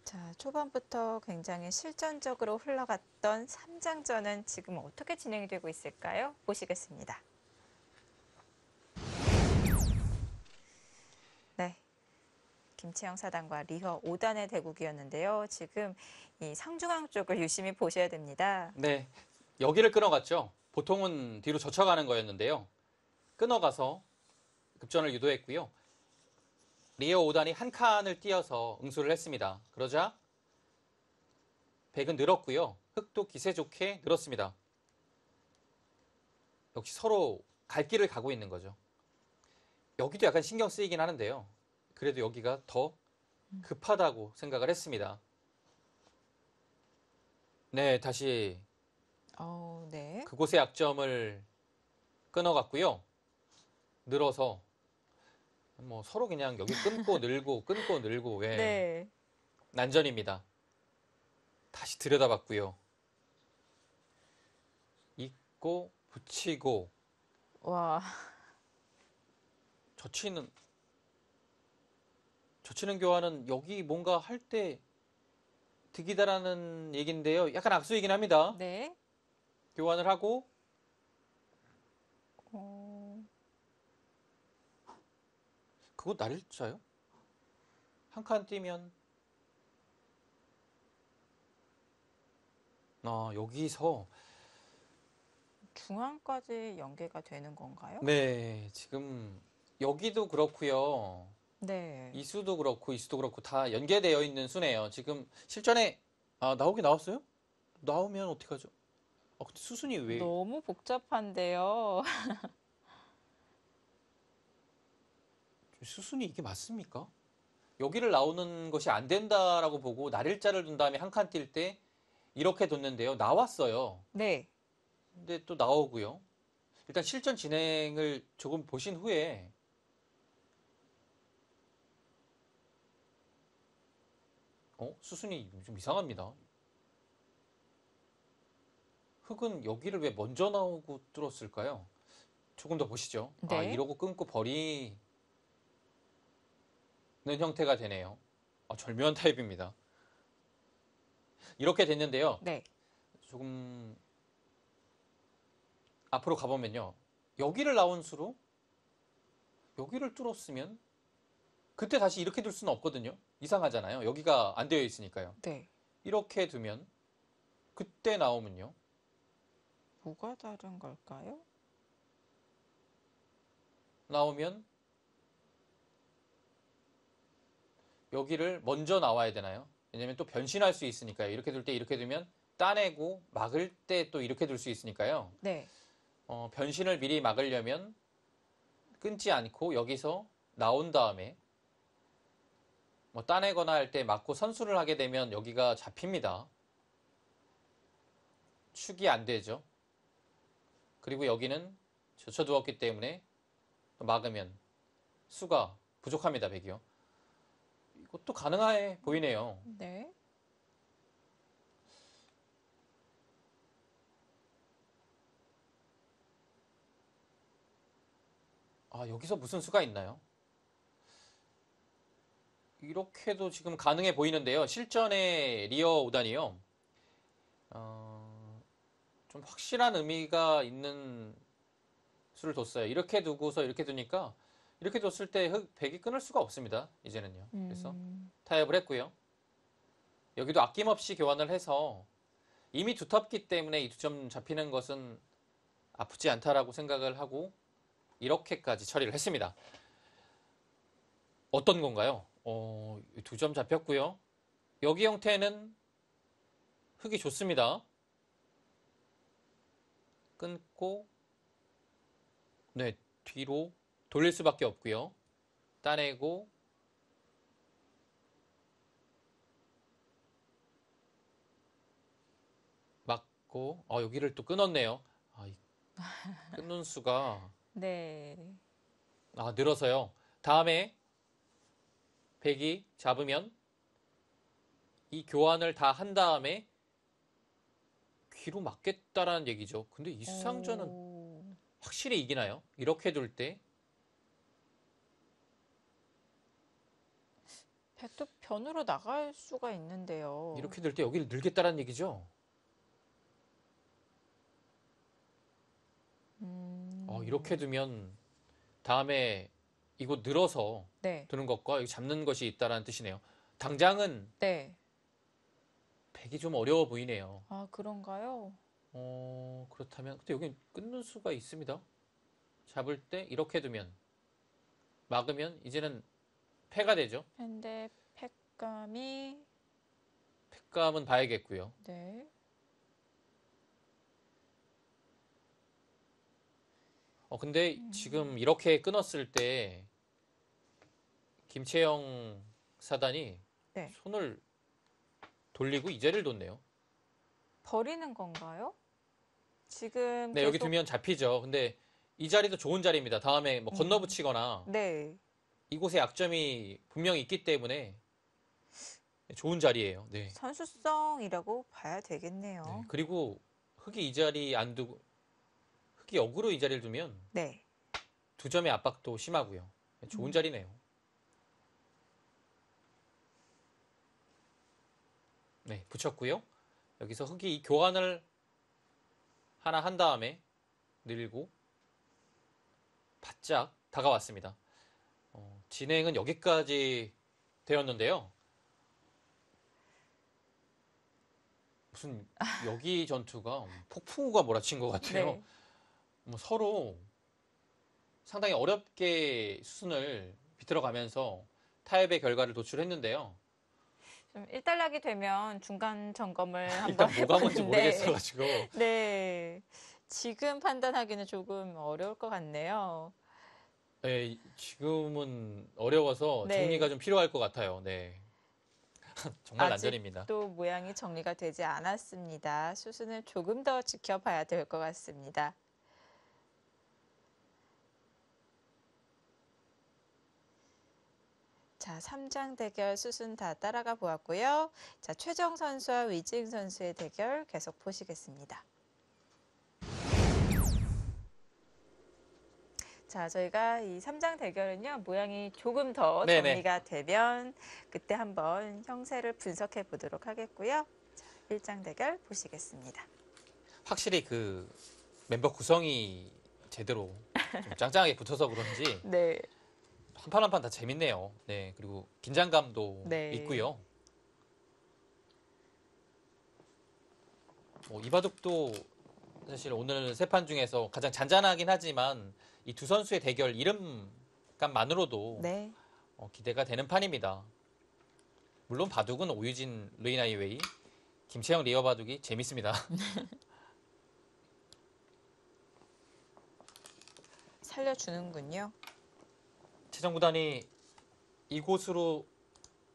자, 초반부터 굉장히 실전적으로 흘러갔던 3장전은 지금 어떻게 진행이 되고 있을까요? 보시겠습니다. 네. 김채영 사단과 리허 5단의 대국이었는데요. 지금 이 상중앙 쪽을 유심히 보셔야 됩니다. 네, 여기를 끊어갔죠. 보통은 뒤로 젖혀가는 거였는데요. 끊어가서 급전을 유도했고요. 리어 5단이 한 칸을 띄어서 응수를 했습니다. 그러자 백은 늘었고요. 흙도 기세 좋게 늘었습니다. 역시 서로 갈 길을 가고 있는 거죠. 여기도 약간 신경 쓰이긴 하는데요. 그래도 여기가 더 급하다고 생각을 했습니다. 네, 다시 네. 그곳의 약점을 끊어갔고요. 늘어서 뭐 서로 그냥 여기 끊고 늘고 끊고 늘고 네. 난전입니다. 다시 들여다봤고요. 받고 붙이고 와, 젖히는 교환은 여기 뭔가 할 때 득이다라는 얘기인데요. 약간 악수이긴 합니다. 네. 교환을 하고 어, 그거 날일자요? 한 칸 띄면 여기서 중앙까지 연계가 되는 건가요? 네, 지금 여기도 그렇고요. 네. 이 수도 그렇고 이 수도 그렇고 다 연계되어 있는 수네요. 지금 실전에 나오긴 나왔어요? 나오면 어떡하죠? 근데 수순이 왜 너무 복잡한데요. 수순이 이게 맞습니까? 여기를 나오는 것이 안 된다라고 보고 날일자를 둔 다음에 한 칸 뛸 때 이렇게 뒀는데요. 나왔어요. 네. 근데 또 나오고요. 일단 실전 진행을 조금 보신 후에 수순이 좀 이상합니다. 흙은 여기를 왜 먼저 나오고 뚫었을까요? 조금 더 보시죠. 네. 이러고 끊고 버리는 형태가 되네요. 절묘한 타입입니다. 이렇게 됐는데요. 네. 조금 앞으로 가보면요. 여기를 나온 수로 여기를 뚫었으면 그때 다시 이렇게 둘 수는 없거든요. 이상하잖아요. 여기가 안 되어 있으니까요. 네. 이렇게 두면 그때 나오면요. 뭐가 다른 걸까요? 나오면 여기를 먼저 나와야 되나요? 왜냐면 또 변신할 수 있으니까요. 이렇게 둘 때 이렇게 두면 따내고 막을 때 또 이렇게 둘 수 있으니까요. 네. 변신을 미리 막으려면 끊지 않고 여기서 나온 다음에 뭐 따내거나 할 때 막고 선수를 하게 되면 여기가 잡힙니다. 축이 안 되죠. 그리고 여기는 젖혀두었기 때문에 막으면 수가 부족합니다. 백이요. 이것도 가능해 보이네요. 네. 여기서 무슨 수가 있나요? 이렇게도 지금 가능해 보이는데요. 실전의 리어 5단이요. 좀 확실한 의미가 있는 수를 뒀어요. 이렇게 두고서 이렇게 두니까 이렇게 뒀을 때 백이 끊을 수가 없습니다. 이제는요. 그래서 타협을 했고요. 여기도 아낌없이 교환을 해서 이미 두텁기 때문에 이 두 점 잡히는 것은 아프지 않다라고 생각을 하고 이렇게까지 처리를 했습니다. 어떤 건가요? 2점 잡혔고요. 여기 형태는 흙이 좋습니다. 끊고 네, 뒤로 돌릴 수밖에 없고요. 따내고 막고 여기를 또 끊었네요. 이 끊는 수가 네. 늘어서요. 다음에 백이 잡으면 이 교환을 다 한 다음에 귀로 맞겠다라는 얘기죠. 근데 이 수상전은 오, 확실히 이기나요? 이렇게 둘 때 백도 변으로 나갈 수가 있는데요. 이렇게 둘 때 여기를 늘겠다라는 얘기죠. 이렇게 두면 다음에 이거 늘어서 네. 두는 것과 여기 잡는 것이 있다라는 뜻이네요. 당장은 네. 백이 좀 어려워 보이네요. 그런가요? 그렇다면 근데 여기 끊는 수가 있습니다. 잡을 때 이렇게 두면 막으면 이제는 패가 되죠. 근데 팩감이 패감은 봐야겠고요. 네. 근데 지금 이렇게 끊었을 때 김채영 사단이 네. 손을 돌리고 이 자리를 뒀네요. 버리는 건가요? 지금 네, 여기 계속 두면 잡히죠. 근데 이 자리도 좋은 자리입니다. 다음에 뭐 건너붙이거나 네. 이곳에 약점이 분명히 있기 때문에 좋은 자리예요. 네. 선수성이라고 봐야 네. 되겠네요. 그리고 흙이 이 자리 안 두고 흑이 역으로 이 자리를 두면 네. 두 점의 압박도 심하고요. 좋은 자리네요. 네, 붙였고요. 여기서 흑이 이 교환을 하나 한 다음에 늘고 바짝 다가왔습니다. 진행은 여기까지 되었는데요. 무슨 여기 전투가 폭풍우가 몰아친 것 같아요. 네. 뭐 서로 상당히 어렵게 수순을 비틀어가면서 타협의 결과를 도출했는데요. 좀 일단락이 되면 중간 점검을 일단 한번 뭐가 뭔지 해보는데 모르겠어가지고 네. 지금 판단하기는 조금 어려울 것 같네요. 네, 지금은 어려워서 네. 정리가 좀 필요할 것 같아요. 네. 정말 난전입니다. 아직도 모양이 정리가 되지 않았습니다. 수순을 조금 더 지켜봐야 될 것 같습니다. 자, 3장 대결 수순 다 따라가 보았고요. 자, 최정 선수와 위지응 선수의 대결 계속 보시겠습니다. 자, 저희가 이 3장 대결은요, 모양이 조금 더 네네. 정리가 되면 그때 한번 형세를 분석해 보도록 하겠고요. 자, 1장 대결 보시겠습니다. 확실히 그 멤버 구성이 제대로 좀 짱짱하게 붙어서 그런지 네. 한 판 한 판 다 재밌네요. 네, 그리고 긴장감도 네. 있고요. 이 바둑도 사실 오늘 세 판 중에서 가장 잔잔하긴 하지만 이 두 선수의 대결 이름값만으로도 네. 기대가 되는 판입니다. 물론 바둑은 오유진 르이나이웨이, 김채영 리어 바둑이 재밌습니다. 살려주는군요. 최정 구단이 이곳으로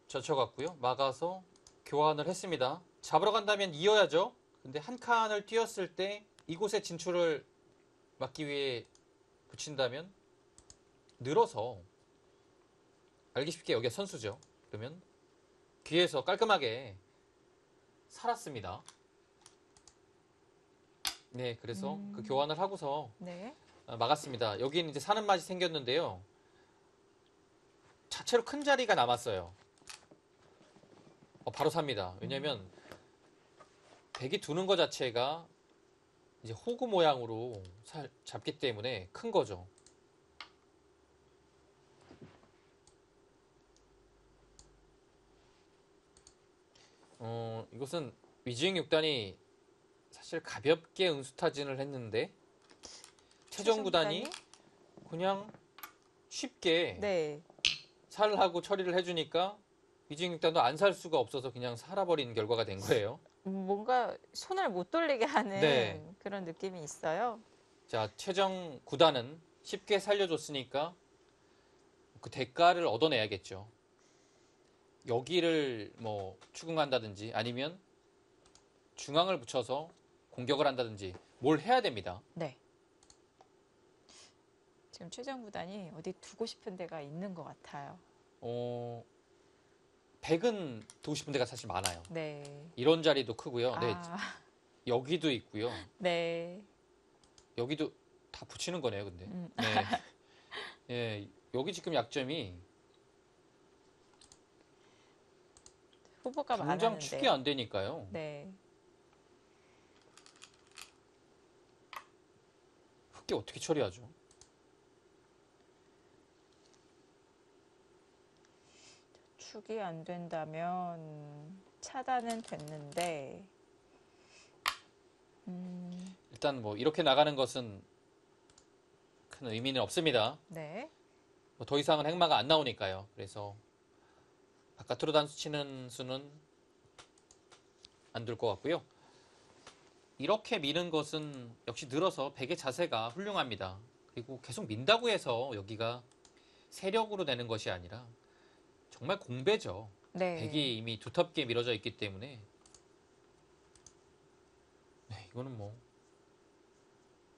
젖혀갔고요. 막아서 교환을 했습니다. 잡으러 간다면 이어야죠. 근데 한 칸을 뛰었을 때 이곳에 진출을 막기 위해 붙인다면 늘어서 알기 쉽게 여기가 선수죠. 그러면 뒤에서 깔끔하게 살았습니다. 네, 그래서 그 교환을 하고서 네. 막았습니다. 여기는 이제 사는 맛이 생겼는데요. 자체로 큰 자리가 남았어요. 바로 삽니다. 왜냐면 백이 두는 것 자체가 이제 호구 모양으로 잡기 때문에 큰 거죠. 이것은 위지응 6단이 사실 가볍게 응수타진을 했는데 최정 구단이 그냥 쉽게 네. 살하고 처리를 해주니까 위지응 6단도 안 살 수가 없어서 그냥 살아버린 결과가 된 거예요. 뭔가 손을 못 돌리게 하는 네. 그런 느낌이 있어요. 자, 최정 구단은 쉽게 살려줬으니까 그 대가를 얻어내야겠죠. 여기를 뭐 추궁한다든지 아니면 중앙을 붙여서 공격을 한다든지 뭘 해야 됩니다. 네. 지금 최정 구단이 어디 두고 싶은 데가 있는 것 같아요. 백은 두고 싶은 데가 사실 많아요. 네. 이런 자리도 크고요. 네, 아, 여기도 있고요. 네. 여기도 다 붙이는 거네요, 근데. 네. 예, 여기 지금 약점이 후보가 당장 많았는데. 축이 안 되니까요. 네. 흑기 어떻게 처리하죠? 축이 안 된다면 차단은 됐는데 일단 뭐 이렇게 나가는 것은 큰 의미는 없습니다. 네. 뭐 더 이상은 행마가 안 나오니까요. 그래서 바깥으로 단수 치는 수는 안 될 것 같고요. 이렇게 미는 것은 역시 늘어서 백의 자세가 훌륭합니다. 그리고 계속 민다고 해서 여기가 세력으로 되는 것이 아니라 정말 공배죠. 네. 백이 이미 두텁게 밀어져 있기 때문에 네, 이거는 뭐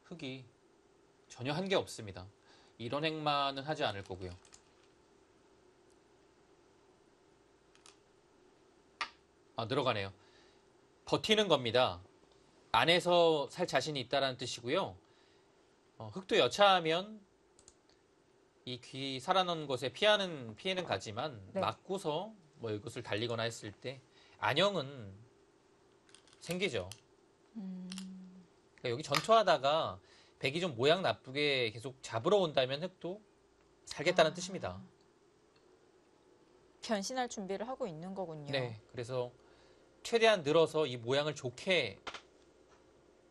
흑이 전혀 한 게 없습니다. 이런 행마는 하지 않을 거고요. 늘어가네요. 버티는 겁니다. 안에서 살 자신이 있다는 뜻이고요. 흙도 여차하면 이 귀 살아난 곳에 피해는 가지만 네. 맞고서 뭐 이것을 달리거나 했을 때 안형은 생기죠. 그러니까 여기 전투하다가 백이 좀 모양 나쁘게 계속 잡으러 온다면 흙도 살겠다는 뜻입니다. 변신할 준비를 하고 있는 거군요. 네, 그래서 최대한 늘어서 이 모양을 좋게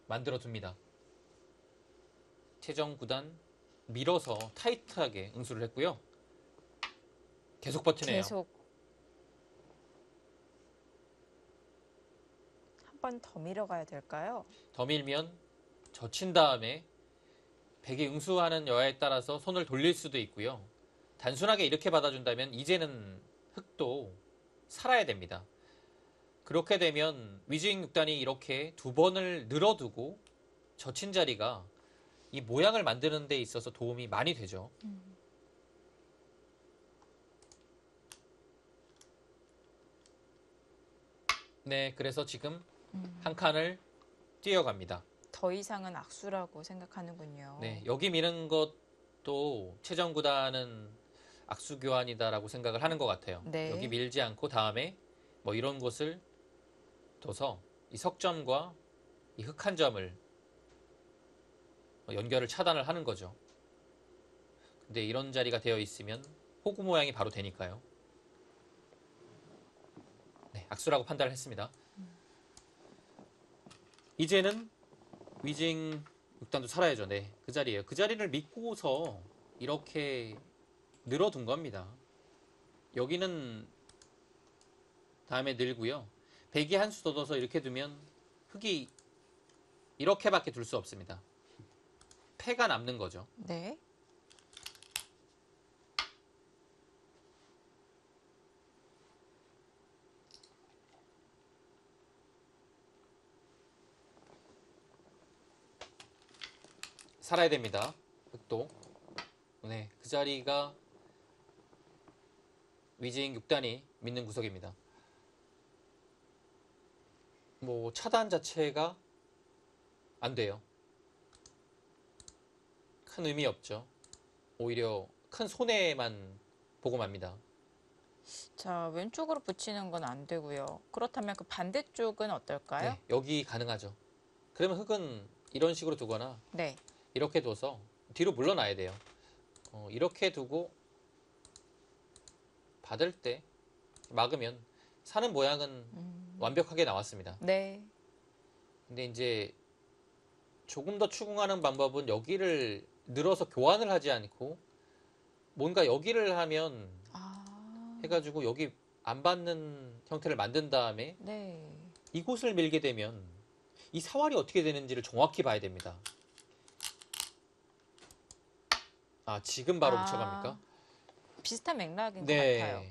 만들어 둡니다. 최정 9단 밀어서 타이트하게 응수를 했고요. 계속 버티네요. 계속 한 번 더 밀어가야 될까요? 더 밀면 젖힌 다음에 백이 응수하는 여하에 따라서 손을 돌릴 수도 있고요. 단순하게 이렇게 받아준다면 이제는 흙도 살아야 됩니다. 그렇게 되면 위즈잉 6단이 이렇게 두 번을 늘어두고 젖힌 자리가 이 모양을 만드는 데 있어서 도움이 많이 되죠. 네, 그래서 지금 한 칸을 뛰어갑니다. 더 이상은 악수라고 생각하는군요. 네, 여기 미는 것도 최정 구단은 악수 교환이다라고 생각을 하는 것 같아요. 네. 여기 밀지 않고 다음에 뭐 이런 곳을 둬서 이 석점과 이 흙 한 점을 연결을 차단을 하는 거죠. 근데 이런 자리가 되어 있으면 호구 모양이 바로 되니까요. 네, 악수라고 판단을 했습니다. 이제는 위징 6단도 살아야죠. 네, 그 자리예요. 그 자리를 믿고서 이렇게 늘어둔 겁니다. 여기는 다음에 늘고요. 백이 한 수 더 넣어서 이렇게 두면 흙이 이렇게밖에 둘 수 없습니다. 패가 남는 거죠. 네. 살아야 됩니다. 흙도. 네, 그 자리가 위징 6단이 믿는 구석입니다. 뭐 차단 자체가 안 돼요. 큰 의미 없죠. 오히려 큰 손해만 보고 맙니다. 자, 왼쪽으로 붙이는 건 안 되고요. 그렇다면 그 반대쪽은 어떨까요? 네, 여기 가능하죠. 그러면 흙은 이런 식으로 두거나 네. 이렇게 둬서 뒤로 물러나야 돼요. 이렇게 두고 받을 때 막으면 사는 모양은 완벽하게 나왔습니다. 네. 근데 이제 조금 더 추궁하는 방법은 여기를 늘어서 교환을 하지 않고 뭔가 여기를 하면 해가지고 여기 안 받는 형태를 만든 다음에 네. 이곳을 밀게 되면 이 사활이 어떻게 되는지를 정확히 봐야 됩니다. 아, 지금 바로 붙여갑니까? 비슷한 맥락인 것 네. 같아요.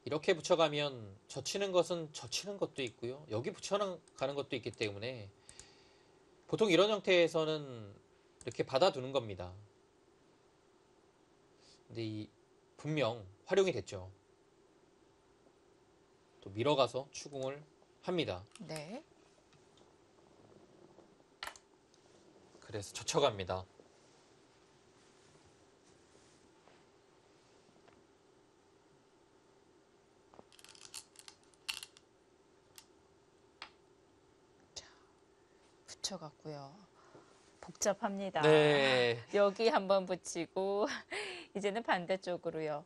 이렇게 붙여가면 젖히는 것은 젖히는 것도 있고요. 여기 붙여가는 것도 있기 때문에 보통 이런 형태에서는 이렇게 받아두는 겁니다. 근데 분명 활용이 됐죠. 또 밀어가서 추궁을 합니다. 네. 그래서 젖혀갑니다. 붙여갖고요. 복잡합니다. 네. 여기 한번 붙이고 이제는 반대쪽으로요.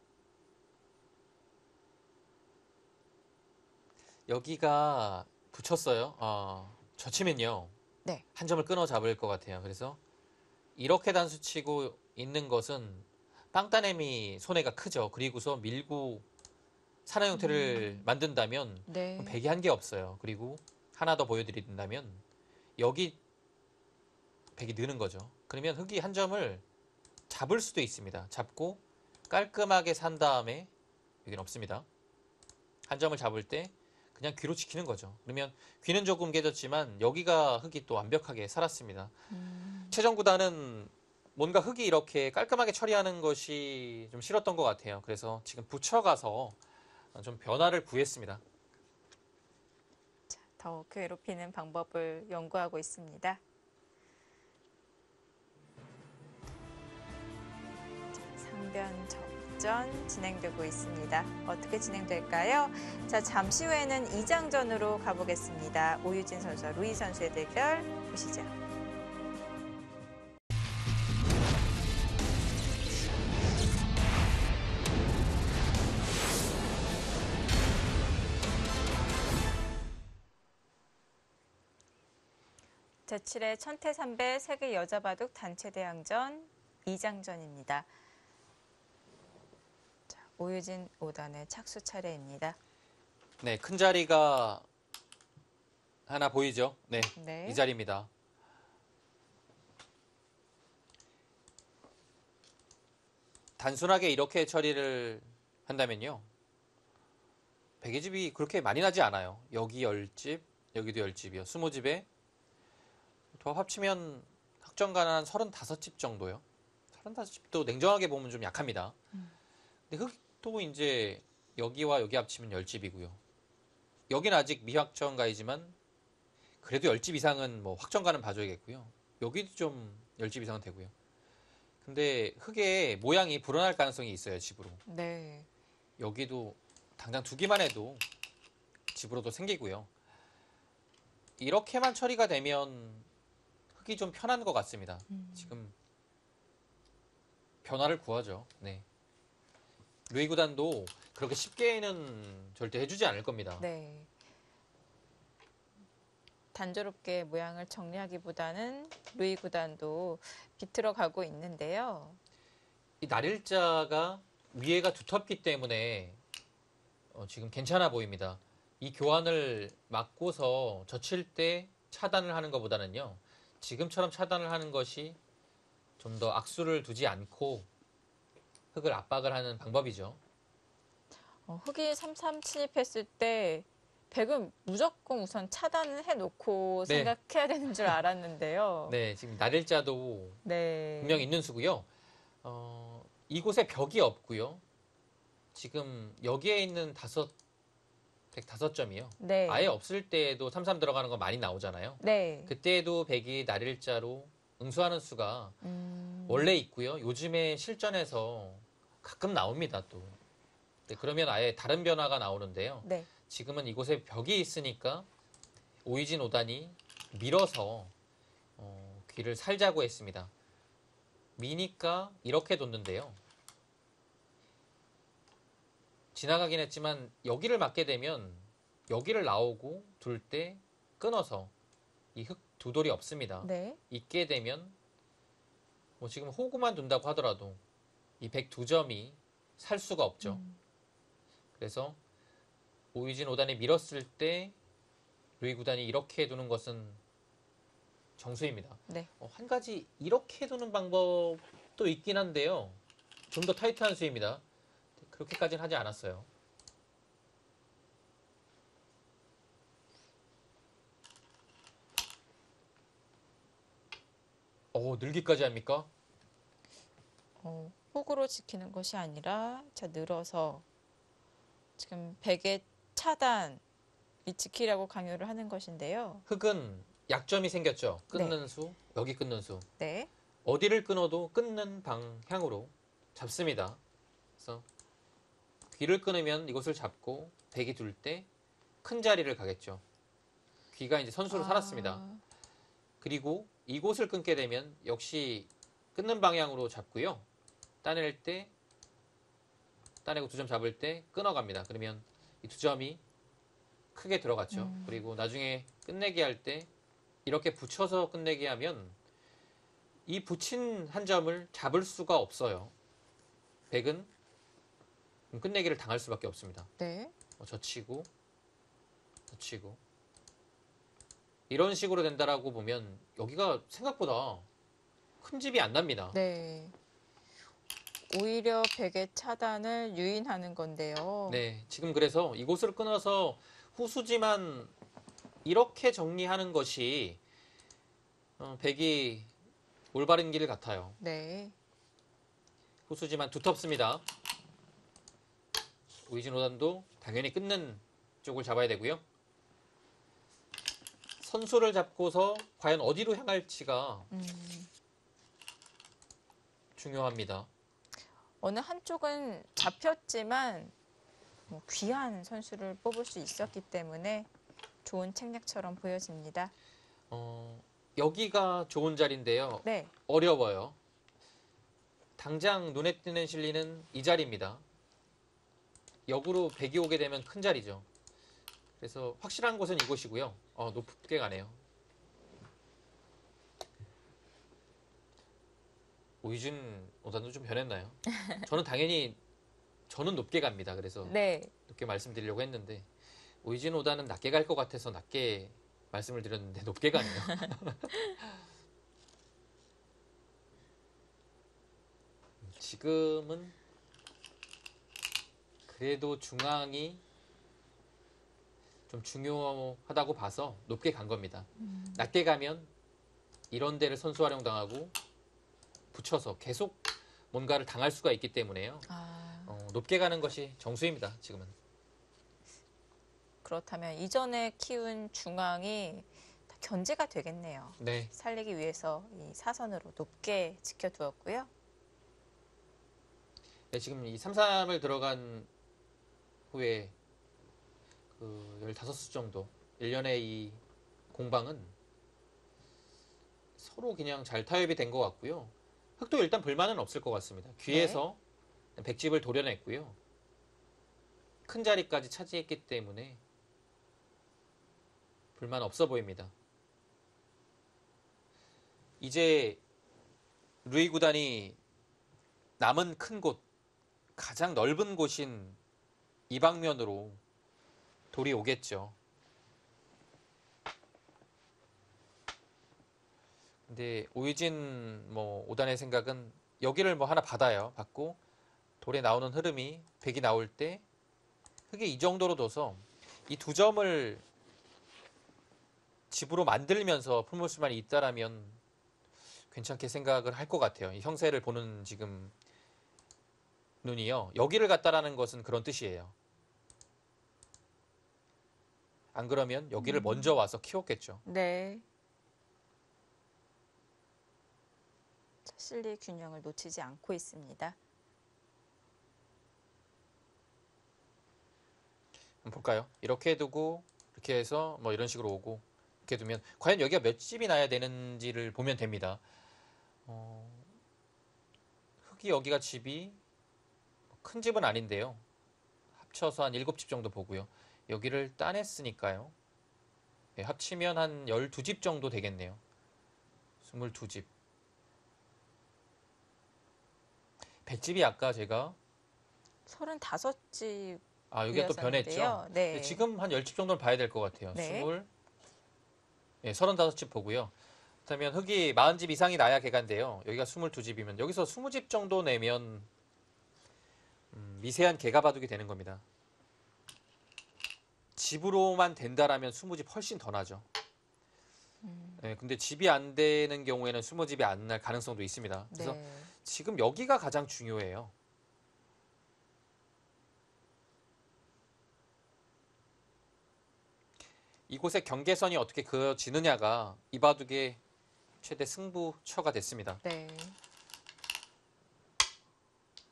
여기가 붙였어요. 젖히면요. 네. 한 점을 끊어 잡을 것 같아요. 그래서 이렇게 단수치고 있는 것은 빵따냄이 손해가 크죠. 그리고서 밀고 사는 형태를 만든다면 네. 백이 한 개 없어요. 그리고 하나 더 보여드린다면 여기 백이 느는 거죠. 그러면 흙이 한 점을 잡을 수도 있습니다. 잡고 깔끔하게 산 다음에 여기는 없습니다. 한 점을 잡을 때 그냥 귀로 지키는 거죠. 그러면 귀는 조금 깨졌지만 여기가 흙이 또 완벽하게 살았습니다. 최정 구단은 뭔가 흙이 이렇게 깔끔하게 처리하는 것이 좀 싫었던 것 같아요. 그래서 지금 붙여가서 좀 변화를 구했습니다. 더 괴롭히는 방법을 연구하고 있습니다. 상변 접전 진행되고 있습니다. 어떻게 진행될까요? 자, 잠시 후에는 2장전으로 가보겠습니다. 오유진 선수와 루이 선수의 대결 보시죠. 제7회 천태삼배 세계 여자바둑 단체대항전 2장전입니다. 자, 오유진 5단의 착수 차례입니다. 네, 큰 자리가 하나 보이죠? 네, 네. 이 자리입니다. 단순하게 이렇게 처리를 한다면요. 백의 집이 그렇게 많이 나지 않아요. 여기 10집, 여기도 10집이요. 20집에 더 합치면 확정가는 한 35집 정도요. 35집도 냉정하게 보면 좀 약합니다. 근데 흑도 이제 여기와 여기 합치면 10집이고요. 여긴 아직 미확정가이지만 그래도 10집 이상은 뭐 확정가는 봐줘야겠고요. 여기도 좀 10집 이상은 되고요. 근데 흑의 모양이 불어날 가능성이 있어요, 집으로. 네. 여기도 당장 두기만 해도 집으로도 생기고요. 이렇게만 처리가 되면 흑이 좀 편한 것 같습니다. 지금 변화를 구하죠. 네. 루이 구단도 그렇게 쉽게는 절대 해주지 않을 겁니다. 네. 단조롭게 모양을 정리하기보다는 루이 구단도 비틀어 가고 있는데요. 이 날일자가 위에가 두텁기 때문에 지금 괜찮아 보입니다. 이 교환을 막고서 젖힐 때 차단을 하는 것보다는요. 지금처럼 차단을 하는 것이 좀 더 악수를 두지 않고 흑을 압박을 하는 방법이죠. 흑이 3-3 침입했을 때 백은 무조건 우선 차단을 해놓고 네. 생각해야 되는 줄 알았는데요. 네, 지금 날일자도 네. 분명 있는 수고요. 이곳에 벽이 없고요. 지금 여기에 있는 105점이요. 네. 아예 없을 때에도 3-3 들어가는 거 많이 나오잖아요. 네. 그때도 백이 날일자로 응수하는 수가 원래 있고요. 요즘에 실전에서 가끔 나옵니다, 또. 네, 그러면 아예 다른 변화가 나오는데요. 네. 지금은 이곳에 벽이 있으니까 오유진 5단이 밀어서 귀를 살자고 했습니다. 미니까 이렇게 뒀는데요. 지나가긴 했지만 여기를 맞게 되면 여기를 나오고 둘 때 끊어서 이 흑 두 돌이 없습니다. 네. 있게 되면 뭐 지금 호구만 둔다고 하더라도 이 102점이 살 수가 없죠. 그래서 오유진 5단이 밀었을 때 루이 9단이 이렇게 두는 것은 정수입니다. 네. 한 가지 이렇게 두는 방법도 있긴 한데요. 좀 더 타이트한 수입니다. 그렇게까지는 하지 않았어요. 늘기까지 합니까? 훅으로 지키는 것이 아니라 자 늘어서 지금 백의 차단이 지키라고 강요를 하는 것인데요. 흑은 약점이 생겼죠. 끊는 수, 여기 끊는 수. 네. 어디를 끊어도 끊는 방향으로 잡습니다. 그래서 귀를 끊으면 이곳을 잡고 백이 둘 때 큰 자리를 가겠죠. 귀가 이제 선수로 살았습니다. 그리고 이곳을 끊게 되면 역시 끊는 방향으로 잡고요. 따낼 때, 따내고 2점 잡을 때 끊어갑니다. 그러면 이 2점이 크게 들어갔죠. 그리고 나중에 끝내기 할 때 이렇게 붙여서 끝내기 하면 이 붙인 한 점을 잡을 수가 없어요. 백은 끝내기를 당할 수밖에 없습니다. 네. 젖히고 젖히고 이런 식으로 된다라고 보면 여기가 생각보다 큰 집이 안 납니다. 네. 오히려 백의 차단을 유인하는 건데요. 네, 지금 그래서 이곳을 끊어서 후수지만 이렇게 정리하는 것이 백이 올바른 길 같아요. 네. 후수지만 두텁습니다. 오유진 5단도 당연히 끊는 쪽을 잡아야 되고요. 선수를 잡고서 과연 어디로 향할지가 중요합니다. 어느 한쪽은 잡혔지만 뭐 귀한 선수를 뽑을 수 있었기 때문에 좋은 책략처럼 보여집니다. 여기가 좋은 자리인데요. 네. 어려워요. 당장 눈에 띄는 실리는 이 자리입니다. 역으로 백이 오게 되면 큰 자리죠. 그래서 확실한 곳은 이곳이고요. 높게 가네요. 오이준 오단도 좀 변했나요? 저는 높게 갑니다. 그래서 네. 높게 말씀드리려고 했는데 오이준 오단은 낮게 갈 것 같아서 낮게 말씀을 드렸는데 높게 가네요. 지금은 그래도 중앙이 좀 중요하다고 봐서 높게 간 겁니다. 낮게 가면 이런 데를 선수 활용당하고 붙여서 계속 뭔가를 당할 수가 있기 때문에요. 높게 가는 것이 정수입니다. 지금은. 그렇다면 이전에 키운 중앙이 다 견제가 되겠네요. 네. 살리기 위해서 이 사선으로 높게 지켜두었고요. 네, 지금 이 3-3을 들어간 후에 그 15수 정도 1년의 이 공방은 서로 그냥 잘 타협이 된 것 같고요. 흑도 일단 불만은 없을 것 같습니다. 귀에서 백집을 도려냈고요. 큰 자리까지 차지했기 때문에 불만 없어 보입니다. 이제 루이 구단이 남은 큰 곳, 가장 넓은 곳인 이 방면으로 돌이 오겠죠. 근데 오유진 오단의 생각은 여기를 하나 받고 돌에 나오는 흐름이 백이 나올 때 흑이 이 정도로 둬서 이 두 점을 집으로 만들면서 품을 수만 있다라면 괜찮게 생각을 할 것 같아요. 이 형세를 보는 지금 눈이요. 여기를 갔다라는 것은 그런 뜻이에요. 안 그러면 여기를 먼저 와서 키웠겠죠. 네. 실리 균형을 놓치지 않고 있습니다. 한번 볼까요? 이렇게 두고 이렇게 해서 이런 식으로 오고 이렇게 두면 과연 여기가 몇 집이 나야 되는지를 보면 됩니다. 흑이 여기가 집이 큰 집은 아닌데요. 합쳐서 한 7집 정도 보고요. 여기를 따냈으니까요. 네, 합치면 한 12집 정도 되겠네요. 22집. 백집이 아까 제가 35집. 여기가 또 변했죠. 네. 지금 한 10집 정도는 봐야 될 것 같아요. 네. 35집 보고요. 그렇다면 흑이 40집 이상이 나야 개가인데요. 여기가 22집이면 여기서 20집 정도 내면 미세한 개가 바둑이 되는 겁니다. 집으로만 된다라면 20집 훨씬 더 나죠. 네, 근데 집이 안 되는 경우에는 20집이 안 날 가능성도 있습니다. 그래서 지금 여기가 가장 중요해요. 이곳의 경계선이 어떻게 그어지느냐가 이 바둑의 최대 승부처가 됐습니다. 네.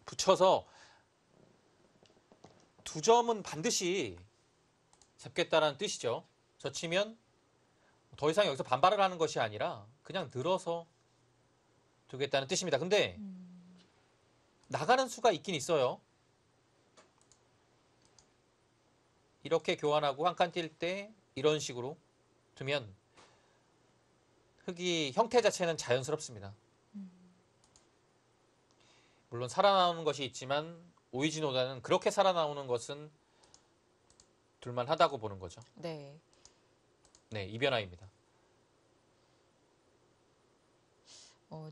붙여서 두 점은 반드시 잡겠다라는 뜻이죠. 젖히면 더 이상 여기서 반발을 하는 것이 아니라 그냥 늘어서 두겠다는 뜻입니다. 근데 나가는 수가 있긴 있어요. 이렇게 교환하고 한 칸 뛸 때 이런 식으로 두면 흑이 형태 자체는 자연스럽습니다. 물론 살아나오는 것이 있지만 오이진 오다는 그렇게 살아나오는 것은 둘만하다고 보는 거죠. 네. 네, 이변화입니다.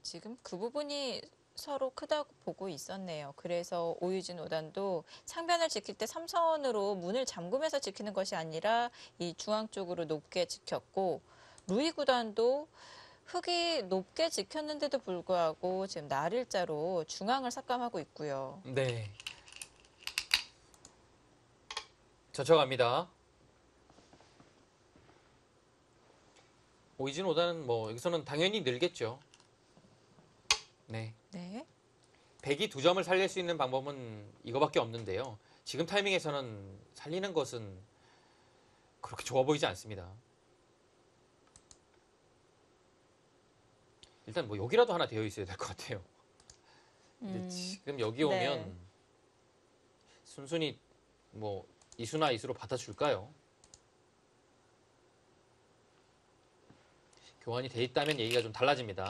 지금 그 부분이 서로 크다고 보고 있었네요. 그래서 오유진 오단도 상변을 지킬 때 삼선으로 문을 잠그면서 지키는 것이 아니라 이 중앙 쪽으로 높게 지켰고 루이 구단도 흑이 높게 지켰는데도 불구하고 지금 날일자로 중앙을 삭감하고 있고요. 네. 젖혀갑니다. 오이진 5단은 뭐 여기서는 당연히 늘겠죠. 네. 네. 백이 2점을 살릴 수 있는 방법은 이거밖에 없는데요. 지금 타이밍에서는 살리는 것은 그렇게 좋아 보이지 않습니다. 일단 뭐 여기라도 하나 되어 있어야 될 것 같아요. 근데 지금 여기 오면 네. 순순히 뭐 이수나 이수로 받아줄까요? 교환이 돼 있다면 얘기가 좀 달라집니다.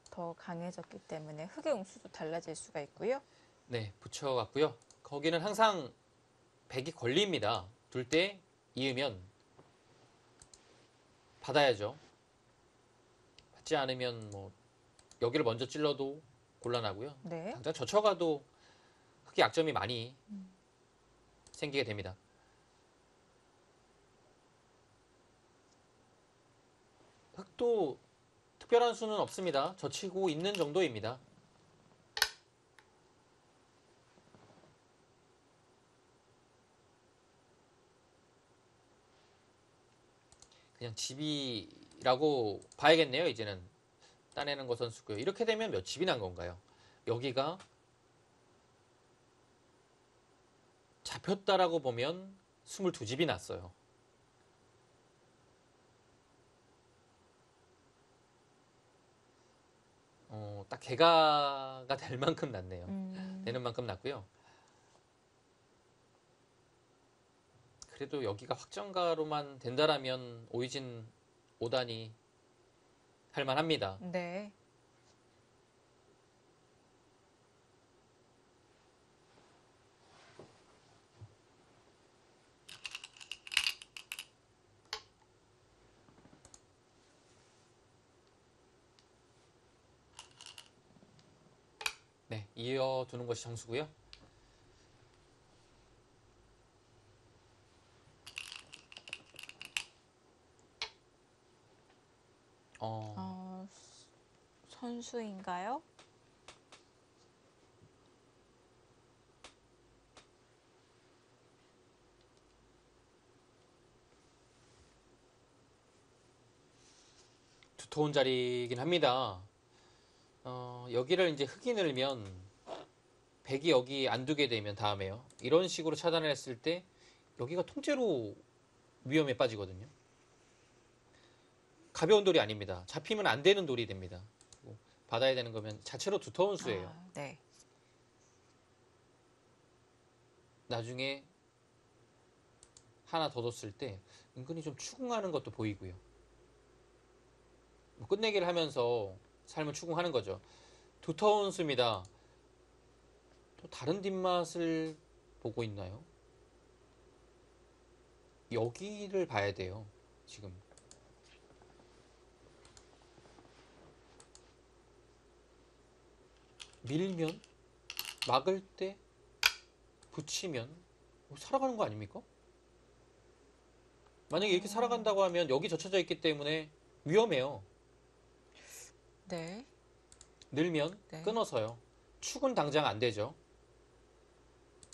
더 강해졌기 때문에 흑의 응수도 달라질 수가 있고요. 네, 붙여갔고요. 거기는 항상 백이 걸립니다. 둘 때 이으면 받아야죠. 받지 않으면 뭐 여기를 먼저 찔러도 곤란하고요. 네. 당장 젖혀가도 흑의 약점이 많이 생기게 됩니다. 흑도 특별한 수는 없습니다. 젖히고 있는 정도입니다. 그냥 집이라고 봐야겠네요. 이제는 따내는 거 선수고요. 이렇게 되면 몇 집이 난 건가요? 여기가 잡혔다라고 보면 22집이 났어요. 딱 개가가 될 만큼 났네요. 되는 만큼 났고요. 그래도 여기가 확정가로만 된다라면 오이진 5단이 할만합니다. 네. 네, 이어두는 것이 정수고요. 선수인가요? 두터운 자리이긴 합니다. 여기를 이제 흑이 늘면 백이 여기 안 두게 되면 다음에요. 이런 식으로 차단을 했을 때 여기가 통째로 위험에 빠지거든요. 가벼운 돌이 아닙니다. 잡히면 안 되는 돌이 됩니다. 받아야 되는 거면 자체로 두터운 수예요. 네. 나중에 하나 더 뒀을 때 은근히 좀 추궁하는 것도 보이고요. 뭐 끝내기를 하면서 삶을 추궁하는 거죠. 두터운 수입니다. 또 다른 뒷맛을 보고 있나요? 여기를 봐야 돼요. 지금. 밀면 막을 때 붙이면 살아가는 거 아닙니까? 만약에 이렇게 살아간다고 하면 여기 젖혀져 있기 때문에 위험해요. 네. 늘면 네. 끊어서요. 축은 당장 안 되죠.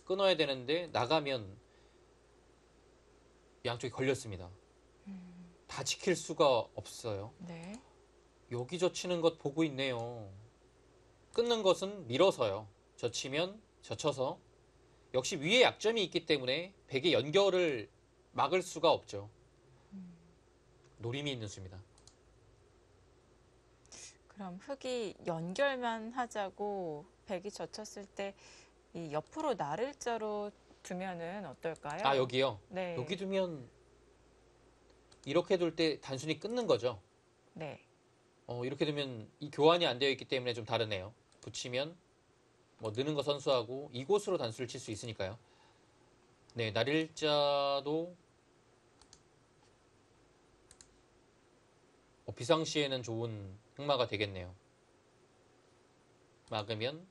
끊어야 되는데 나가면 양쪽이 걸렸습니다. 다 지킬 수가 없어요. 네. 여기 젖히는 것 보고 있네요. 끊는 것은 밀어서요. 젖히면 젖혀서 역시 위에 약점이 있기 때문에 백의 연결을 막을 수가 없죠. 노림이 있는 수입니다. 그럼 흑이 연결만 하자고 백이 젖혔을 때 이 옆으로 나를자로 두면은 어떨까요? 아, 여기요? 네. 여기 두면 이렇게 둘 때 단순히 끊는 거죠. 네. 이렇게 두면 이 교환이 안 되어 있기 때문에 좀 다르네요. 붙이면 뭐 느는 거 선수하고 이곳으로 단수를 칠 수 있으니까요. 네, 날일자도 비상시에는 좋은 흑마가 되겠네요. 막으면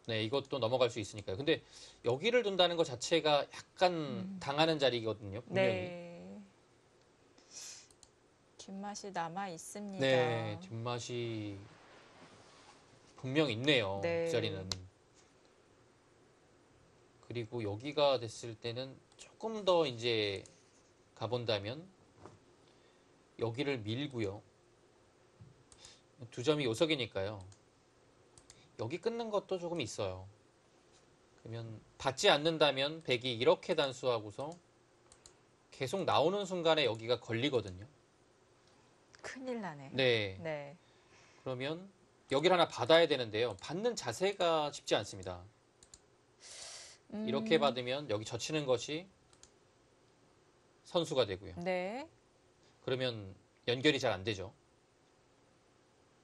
네, 이것도 넘어갈 수 있으니까요. 근데 여기를 둔다는 것 자체가 약간 당하는 자리거든요. 분명히. 네. 뒷맛이 남아 있습니다. 네, 뒷맛이 분명 있네요. 네. 그 자리는. 그리고 여기가 됐을 때는 조금 더 이제 가본다면 여기를 밀고요. 두 점이 요석이니까요. 여기 끊는 것도 조금 있어요. 그러면 받지 않는다면 백이 이렇게 단수하고서 계속 나오는 순간에 여기가 걸리거든요. 큰일 나네. 네. 네. 그러면 여기를 하나 받아야 되는데요. 받는 자세가 쉽지 않습니다. 이렇게 받으면 여기 젖히는 것이 선수가 되고요. 네. 그러면 연결이 잘 안 되죠.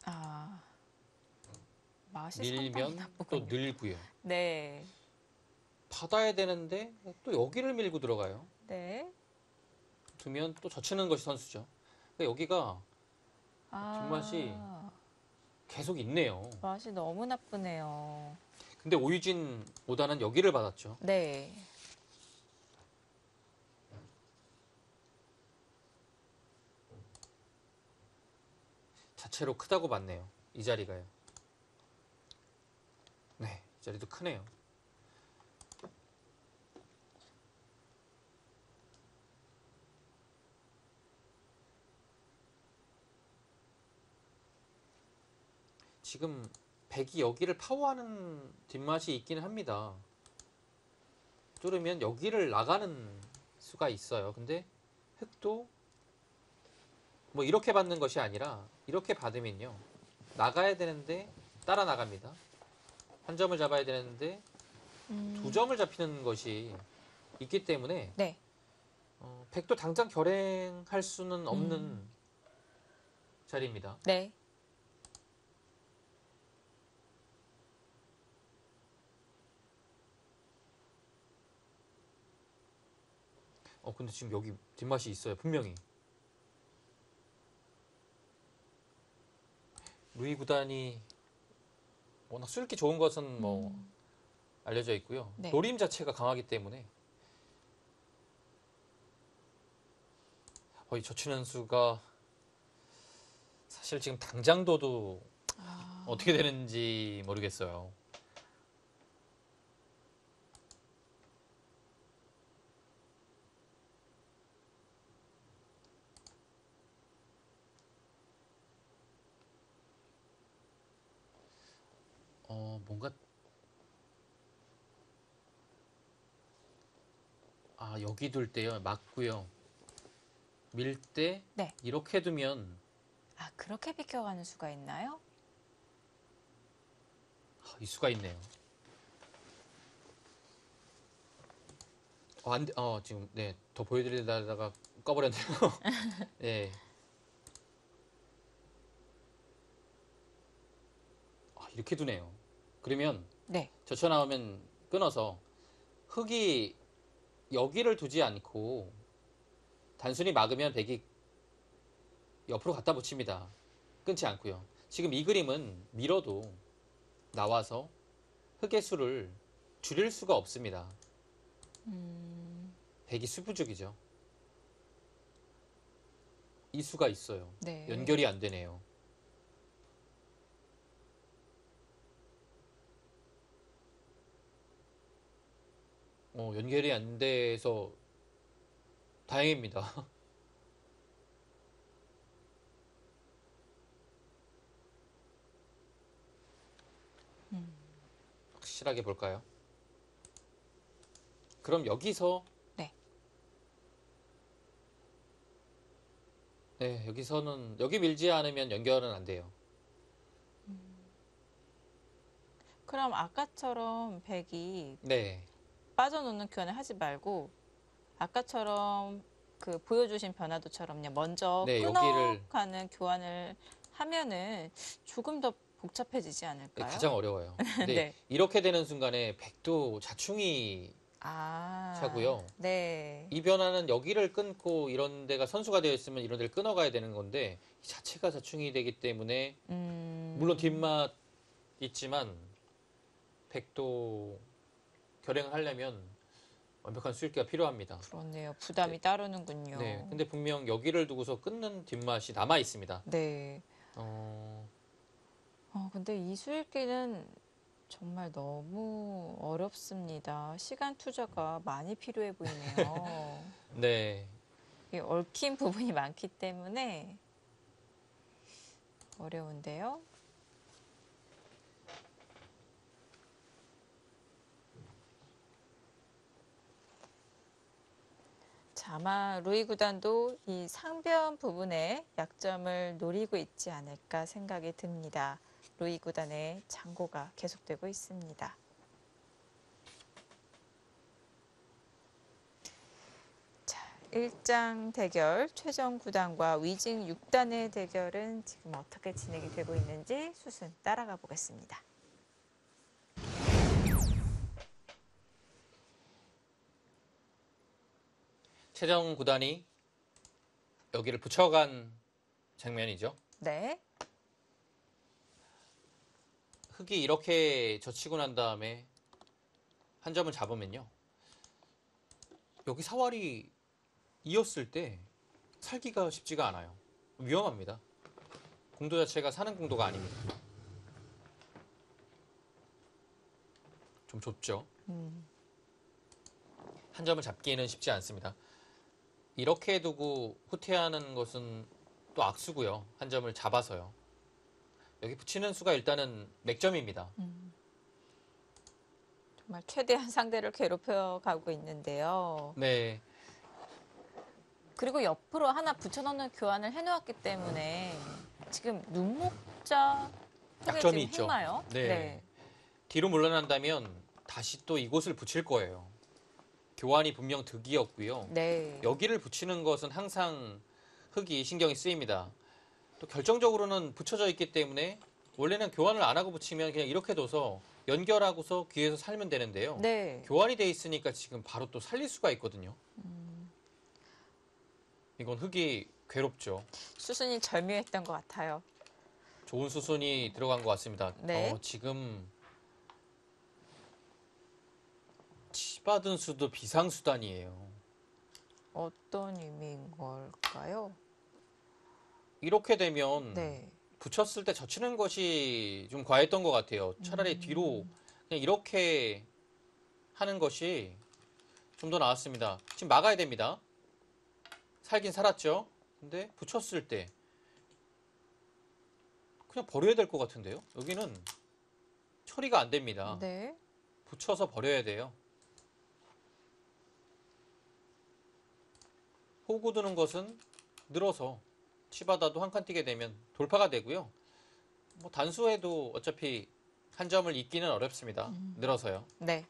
아, 맛이 상당히 밀면 또 나쁘군요. 늘고요. 네. 받아야 되는데 또 여기를 밀고 들어가요. 네. 두면 또 젖히는 것이 선수죠. 그러니까 여기가 아, 뒷맛이 계속 있네요. 맛이 너무 나쁘네요. 근데 오유진보다는 여기를 받았죠. 네. 자체로 크다고 봤네요. 이 자리가요. 네, 이 자리도 크네요. 지금 백이 여기를 파워하는 뒷맛이 있기는 합니다. 뚫으면 여기를 나가는 수가 있어요. 근데 흑도 뭐 이렇게 받는 것이 아니라 이렇게 받으면요. 나가야 되는데 따라 나갑니다. 한 점을 잡아야 되는데 두 점을 잡히는 것이 있기 때문에 네. 백도 당장 결행할 수는 없는 자리입니다. 네. 근데 지금 여기 뒷맛이 있어요. 분명히. 루이 구단이 워낙 술기 좋은 것은 뭐 알려져 있고요. 네. 노림 자체가 강하기 때문에 이 젖히는 수가 사실 지금 당장도도 어떻게 되는지 모르겠어요. 뭔가 여기 둘 때요. 맞고요. 밀 때 네. 이렇게 두면 아, 그렇게 비켜가는 수가 있나요? 이 수가 있네요. 안 돼. 지금 네, 더 보여드리다가 꺼버렸네요. 네. 이렇게 두네요. 그러면 네. 젖혀 나오면 끊어서 흙이 여기를 두지 않고 단순히 막으면 백이 옆으로 갖다 붙입니다. 끊지 않고요. 지금 이 그림은 밀어도 나와서 흙의 수를 줄일 수가 없습니다. 백이 수부족이죠. 이 수가 있어요. 네. 연결이 안 되네요. 연결이 안 돼서 다행입니다. 확실하게 볼까요? 그럼 여기서 네. 네, 여기서는 여기 밀지 않으면 연결은 안 돼요. 그럼 아까처럼 백이 네. 빠져놓는 교환을 하지 말고 아까처럼 그 보여주신 변화도처럼요. 먼저 네, 끊어가는 교환을 하면은 조금 더 복잡해지지 않을까요? 가장 어려워요. 근데 네. 이렇게 되는 순간에 백도 자충이 아, 차고요. 네. 이 변화는 여기를 끊고 이런 데가 선수가 되어 있으면 이런 데를 끊어가야 되는 건데 이 자체가 자충이 되기 때문에 물론 뒷맛 있지만 백도 결행을 하려면 완벽한 수익기가 필요합니다. 그렇네요. 부담이 따르는군요. 네, 근데 분명 여기를 두고서 끊는 뒷맛이 남아 있습니다. 네. 근데 이 수익기는 정말 너무 어렵습니다. 시간 투자가 많이 필요해 보이네요. 네. 이 얽힌 부분이 많기 때문에 어려운데요. 자, 아마 루이 구단도 이 상변 부분에 약점을 노리고 있지 않을까 생각이 듭니다. 루이 구단의 장고가 계속되고 있습니다. 자, 1장 대결 최정 9단과 위징 6단의 대결은 지금 어떻게 진행이 되고 있는지 수순 따라가 보겠습니다. 최정 구단이 여기를 붙여간 장면이죠. 네. 흙이 이렇게 젖히고 난 다음에 한 점을 잡으면요. 여기 사활이 이었을 때 살기가 쉽지가 않아요. 위험합니다. 공도 자체가 사는 공도가 아닙니다. 좀 좁죠. 한 점을 잡기에는 쉽지 않습니다. 이렇게 두고 후퇴하는 것은 또 악수고요. 한 점을 잡아서요. 여기 붙이는 수가 일단은 맥점입니다. 정말 최대한 상대를 괴롭혀 가고 있는데요. 네. 그리고 옆으로 하나 붙여넣는 교환을 해놓았기 때문에 지금 눈목자 쪽에 약점이 지금 있죠. 했나요? 네. 뒤로 물러난다면 다시 또 이곳을 붙일 거예요. 교환이 분명 득이었고요. 네. 여기를 붙이는 것은 항상 흙이 신경이 쓰입니다. 또 결정적으로는 붙여져 있기 때문에 원래는 교환을 안 하고 붙이면 그냥 이렇게 둬서 연결하고서 귀에서 살면 되는데요. 네. 교환이 돼 있으니까 지금 바로 또 살릴 수가 있거든요. 이건 흙이 괴롭죠. 수순이 절묘했던 것 같아요. 좋은 수순이 들어간 것 같습니다. 네. 지금 치받은 수도 비상수단이에요. 어떤 의미인 걸까요? 이렇게 되면 네. 붙였을 때 젖히는 것이 좀 과했던 것 같아요. 차라리 뒤로 그냥 이렇게 하는 것이 좀 더 나았습니다. 지금 막아야 됩니다. 살긴 살았죠. 근데 붙였을 때 그냥 버려야 될 것 같은데요. 여기는 처리가 안 됩니다. 네. 붙여서 버려야 돼요. 호구 두는 것은 늘어서 치받아도 한 칸 뛰게 되면 돌파가 되고요. 뭐 단수해도 어차피 한 점을 잇기는 어렵습니다. 늘어서요. 네.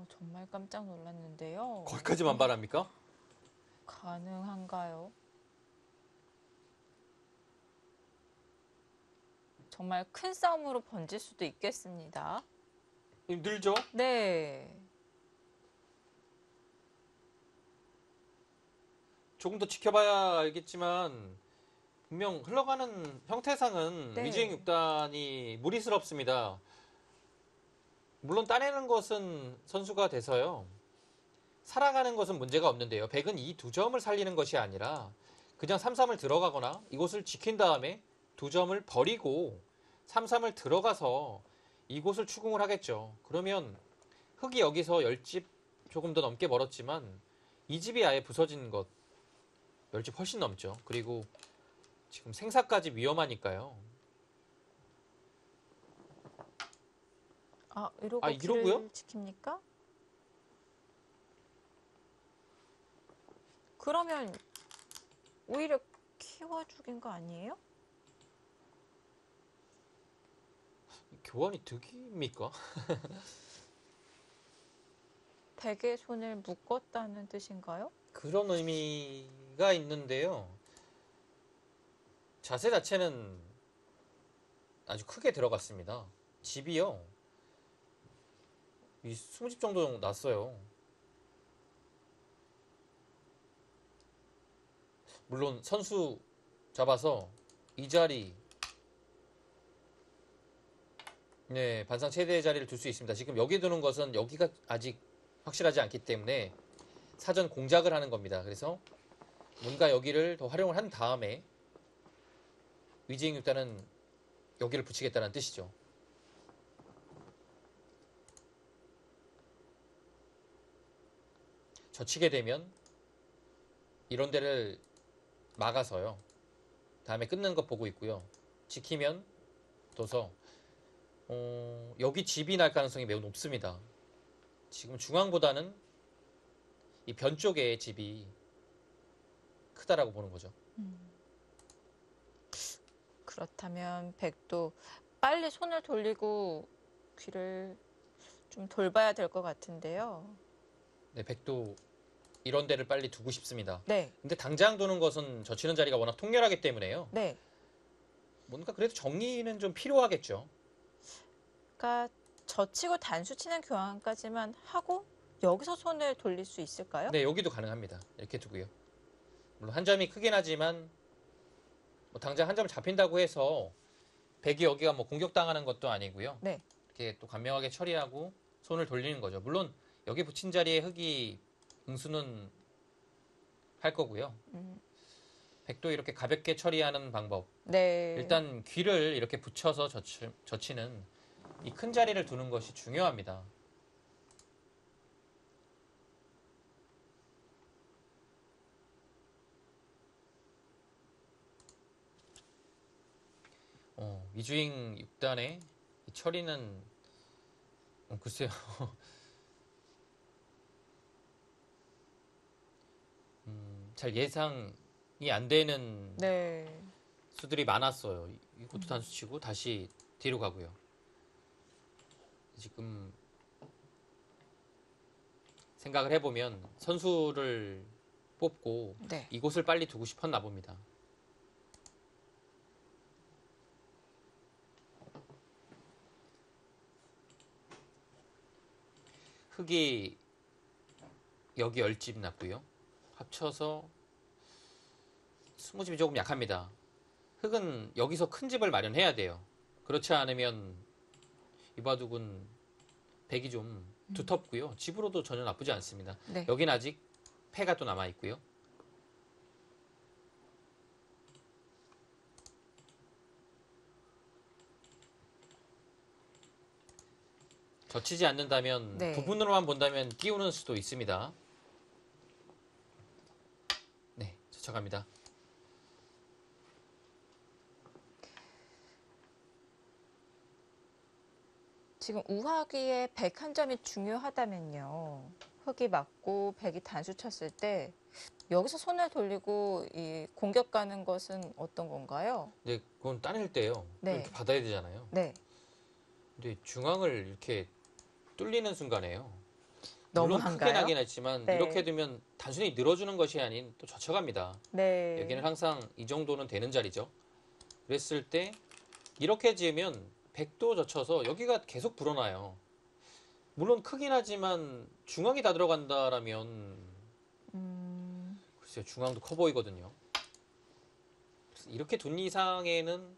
정말 깜짝 놀랐는데요. 거기까지만 바랍니까? 가능한가요? 정말 큰 싸움으로 번질 수도 있겠습니다. 늘죠? 네. 조금 더 지켜봐야 알겠지만 분명 흘러가는 형태상은 네. 위즈행 6단이 무리스럽습니다. 물론 따내는 것은 선수가 돼서요. 살아가는 것은 문제가 없는데요. 백은 이 두 점을 살리는 것이 아니라 그냥 3-3을 들어가거나 이곳을 지킨 다음에 두 점을 버리고 3-3을 들어가서 이곳을 추궁을 하겠죠. 그러면 흙이 여기서 10집 조금 더 넘게 벌었지만 이 집이 아예 부서진 것 10집 훨씬 넘죠. 그리고 지금 생사까지 위험하니까요. 이러고 이러고요? 길을 지킵니까? 그러면 오히려 키워주긴 거 아니에요? 교환이 득입니까? 백의 손을 묶었다는 뜻인가요? 그런 의미가 있는데요. 자세 자체는 아주 크게 들어갔습니다. 집이요. 이 20집 정도 났어요. 물론 선수 잡아서 이 자리 반상 최대의 자리를 둘 수 있습니다. 지금 여기 두는 것은 여기가 아직 확실하지 않기 때문에 사전 공작을 하는 겁니다. 그래서 뭔가 여기를 더 활용을 한 다음에 위지잉 6단은 여기를 붙이겠다는 뜻이죠. 젖히게 되면 이런 데를 막아서요. 다음에 끊는 것 보고 있고요. 지키면 둬서 여기 집이 날 가능성이 매우 높습니다. 지금 중앙보다는 이 변 쪽에 집이 크다라고 보는 거죠. 그렇다면 백도 빨리 손을 돌리고 귀를 좀 돌봐야 될 것 같은데요. 네, 백도 이런 데를 빨리 두고 싶습니다. 네, 근데 당장 두는 것은 젖히는 자리가 워낙 통렬하기 때문에요. 네. 뭔가 그래도 정리는 좀 필요하겠죠. 그러니까 젖히고 단수 치는 교환까지만 하고 여기서 손을 돌릴 수 있을까요? 네, 여기도 가능합니다. 이렇게 두고요. 물론 한 점이 크긴 하지만 뭐 당장 한 점 잡힌다고 해서 백이 여기가 뭐 공격당하는 것도 아니고요. 네. 이렇게 또 간명하게 처리하고 손을 돌리는 거죠. 물론 여기 붙인 자리에 흙이 응수는 할 거고요. 백도 이렇게 가볍게 처리하는 방법. 네. 일단 귀를 이렇게 붙여서 젖히는 이 큰 자리를 두는 것이 중요합니다. 이주잉 6단의 이 처리는 글쎄요. 잘 예상이 안 되는 네. 수들이 많았어요. 이것도 단수 치고 다시 뒤로 가고요. 지금 생각을 해보면 선수를 뽑고 네. 이곳을 빨리 두고 싶었나 봅니다. 흙이 여기 10집 났고요. 합쳐서 20집이 조금 약합니다. 흙은 여기서 큰 집을 마련해야 돼요. 그렇지 않으면 이 바둑은 백이 좀 두텁고요. 집으로도 전혀 나쁘지 않습니다. 네. 여긴 아직 패가 또 남아 있고요. 젖히지 않는다면 네. 부분으로만 본다면 끼우는 수도 있습니다. 네, 젖혀갑니다. 지금 우하기에 백 한 점이 중요하다면요. 흙이 맞고 백이 단수 쳤을 때 여기서 손을 돌리고 이 공격 가는 것은 어떤 건가요? 네, 그건 따낼 때요. 네. 이렇게 받아야 되잖아요. 네. 근데 중앙을 이렇게 뚫리는 순간에요. 물론 크게 너무한가요? 나긴 했지만 네. 이렇게 되면 단순히 늘어주는 것이 아닌 또 젖혀갑니다. 네. 여기는 항상 이 정도는 되는 자리죠. 그랬을 때 이렇게 지으면 백도 젖혀서 여기가 계속 불어나요. 물론 크긴 하지만 중앙이 다 들어간다라면 글쎄요, 중앙도 커 보이거든요. 그래서 이렇게 둔 이상에는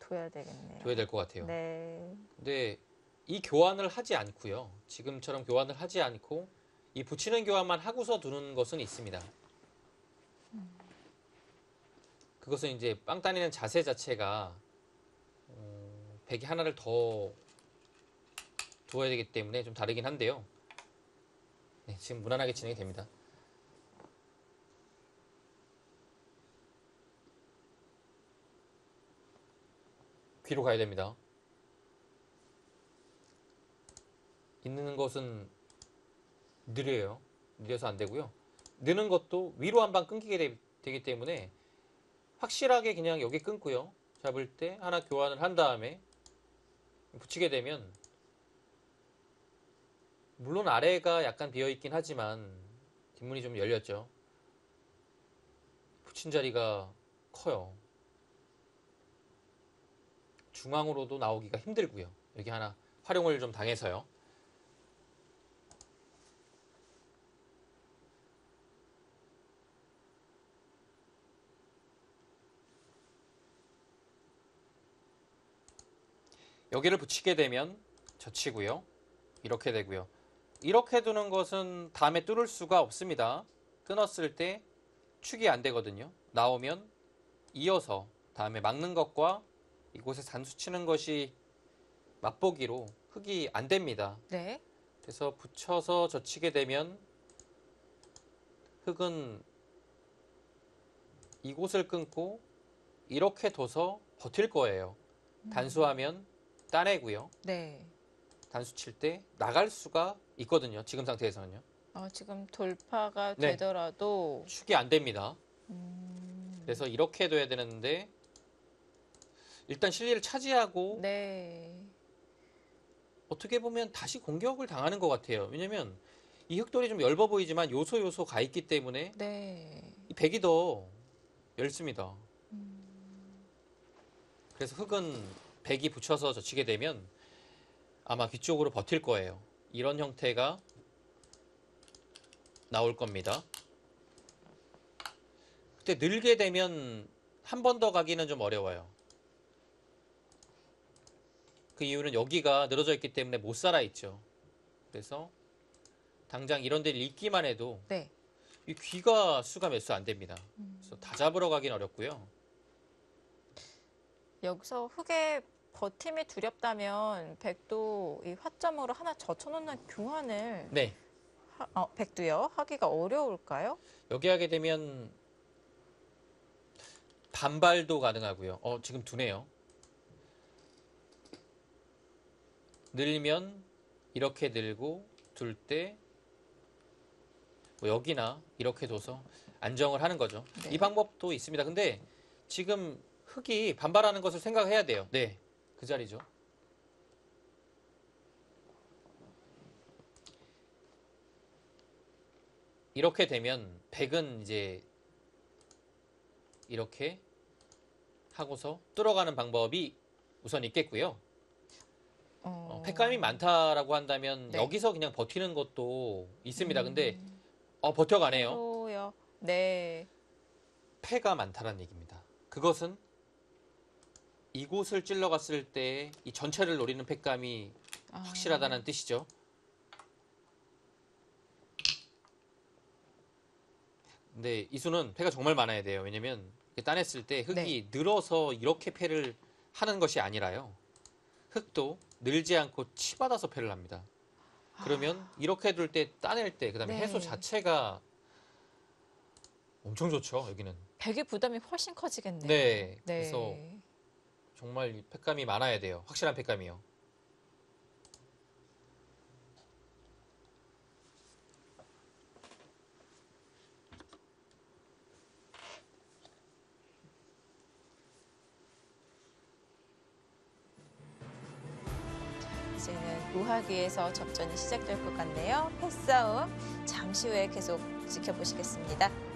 둬야 되겠네요. 둬야 될 것 같아요. 네. 근데 이 교환을 하지 않고요. 지금처럼 교환을 하지 않고 이 붙이는 교환만 하고서 두는 것은 있습니다. 그것은 이제 빵 따내는 자세 자체가 백이 하나를 더 두어야 되기 때문에 좀 다르긴 한데요. 네, 지금 무난하게 진행이 됩니다. 귀로 가야 됩니다. 있는 것은 느려요. 느려서 안 되고요. 느는 것도 위로 한 방 끊기게 되기 때문에 확실하게 그냥 여기 끊고요. 잡을 때 하나 교환을 한 다음에 붙이게 되면 물론 아래가 약간 비어있긴 하지만 뒷문이 좀 열렸죠. 붙인 자리가 커요. 중앙으로도 나오기가 힘들고요. 여기 하나 활용을 좀 당해서요. 여기를 붙이게 되면 젖히고요. 이렇게 되고요. 이렇게 두는 것은 다음에 뚫을 수가 없습니다. 끊었을 때 축이 안 되거든요. 나오면 이어서 다음에 막는 것과 이곳에 단수 치는 것이 맛보기로 흙이 안 됩니다. 네. 그래서 붙여서 젖히게 되면 흙은 이곳을 끊고 이렇게 둬서 버틸 거예요. 단수하면 따내고요. 네. 단수 칠 때 나갈 수가 있거든요. 지금 상태에서는요. 지금 돌파가 네. 되더라도 축이 안 됩니다. 그래서 이렇게 둬야 되는데 일단 실리를 차지하고 네. 어떻게 보면 다시 공격을 당하는 것 같아요. 왜냐면 이 흙돌이 좀 엷어 보이지만 요소 가 있기 때문에 네. 이 백이 더 얇습니다. 그래서 흙은 백이 붙여서 젖히게 되면 아마 뒤쪽으로 버틸 거예요. 이런 형태가 나올 겁니다. 그때 늘게 되면 한 번 더 가기는 좀 어려워요. 그 이유는 여기가 늘어져 있기 때문에 못 살아 있죠. 그래서 당장 이런 데를 읽기만 해도 네. 이 귀가 수가 몇 수 안 됩니다. 그래서 다 잡으러 가긴 어렵고요. 여기서 흙의 버팀이 두렵다면 백도 이 화점으로 하나 젖혀놓는 교환을 네, 백도요 하기가 어려울까요? 여기 하게 되면 반발도 가능하고요. 지금 두네요. 늘면 이렇게 늘고 둘 때 뭐 여기나 이렇게 둬서 안정을 하는 거죠. 네. 이 방법도 있습니다. 근데 지금 흙이 반발하는 것을 생각해야 돼요. 네, 그 자리죠. 이렇게 되면 백은 이제 이렇게 하고서 뚫어가는 방법이 우선 있겠고요. 팩감이 많다라고 한다면 네. 여기서 그냥 버티는 것도 있습니다. 근데 버텨가네요. 또요. 네. 패가 많다는 얘기입니다. 그것은 이곳을 찔러갔을 때 이 전체를 노리는 팩감이 확실하다는 뜻이죠. 근데 이수는 패가 정말 많아야 돼요. 왜냐면 따냈을 때 흙이 늘어서 이렇게 패를 하는 것이 아니라요. 흙도 늘지 않고 치받아서 패를 합니다. 그러면 이렇게 둘 때 따낼 때 그다음에 네. 해소 자체가 엄청 좋죠. 여기는. 백의 부담이 훨씬 커지겠네요. 네. 그래서 정말 팩감이 많아야 돼요. 확실한 팩감이요. 이제는 우하기에서 접전이 시작될 것 같네요. 패싸움 잠시 후에 계속 지켜보시겠습니다.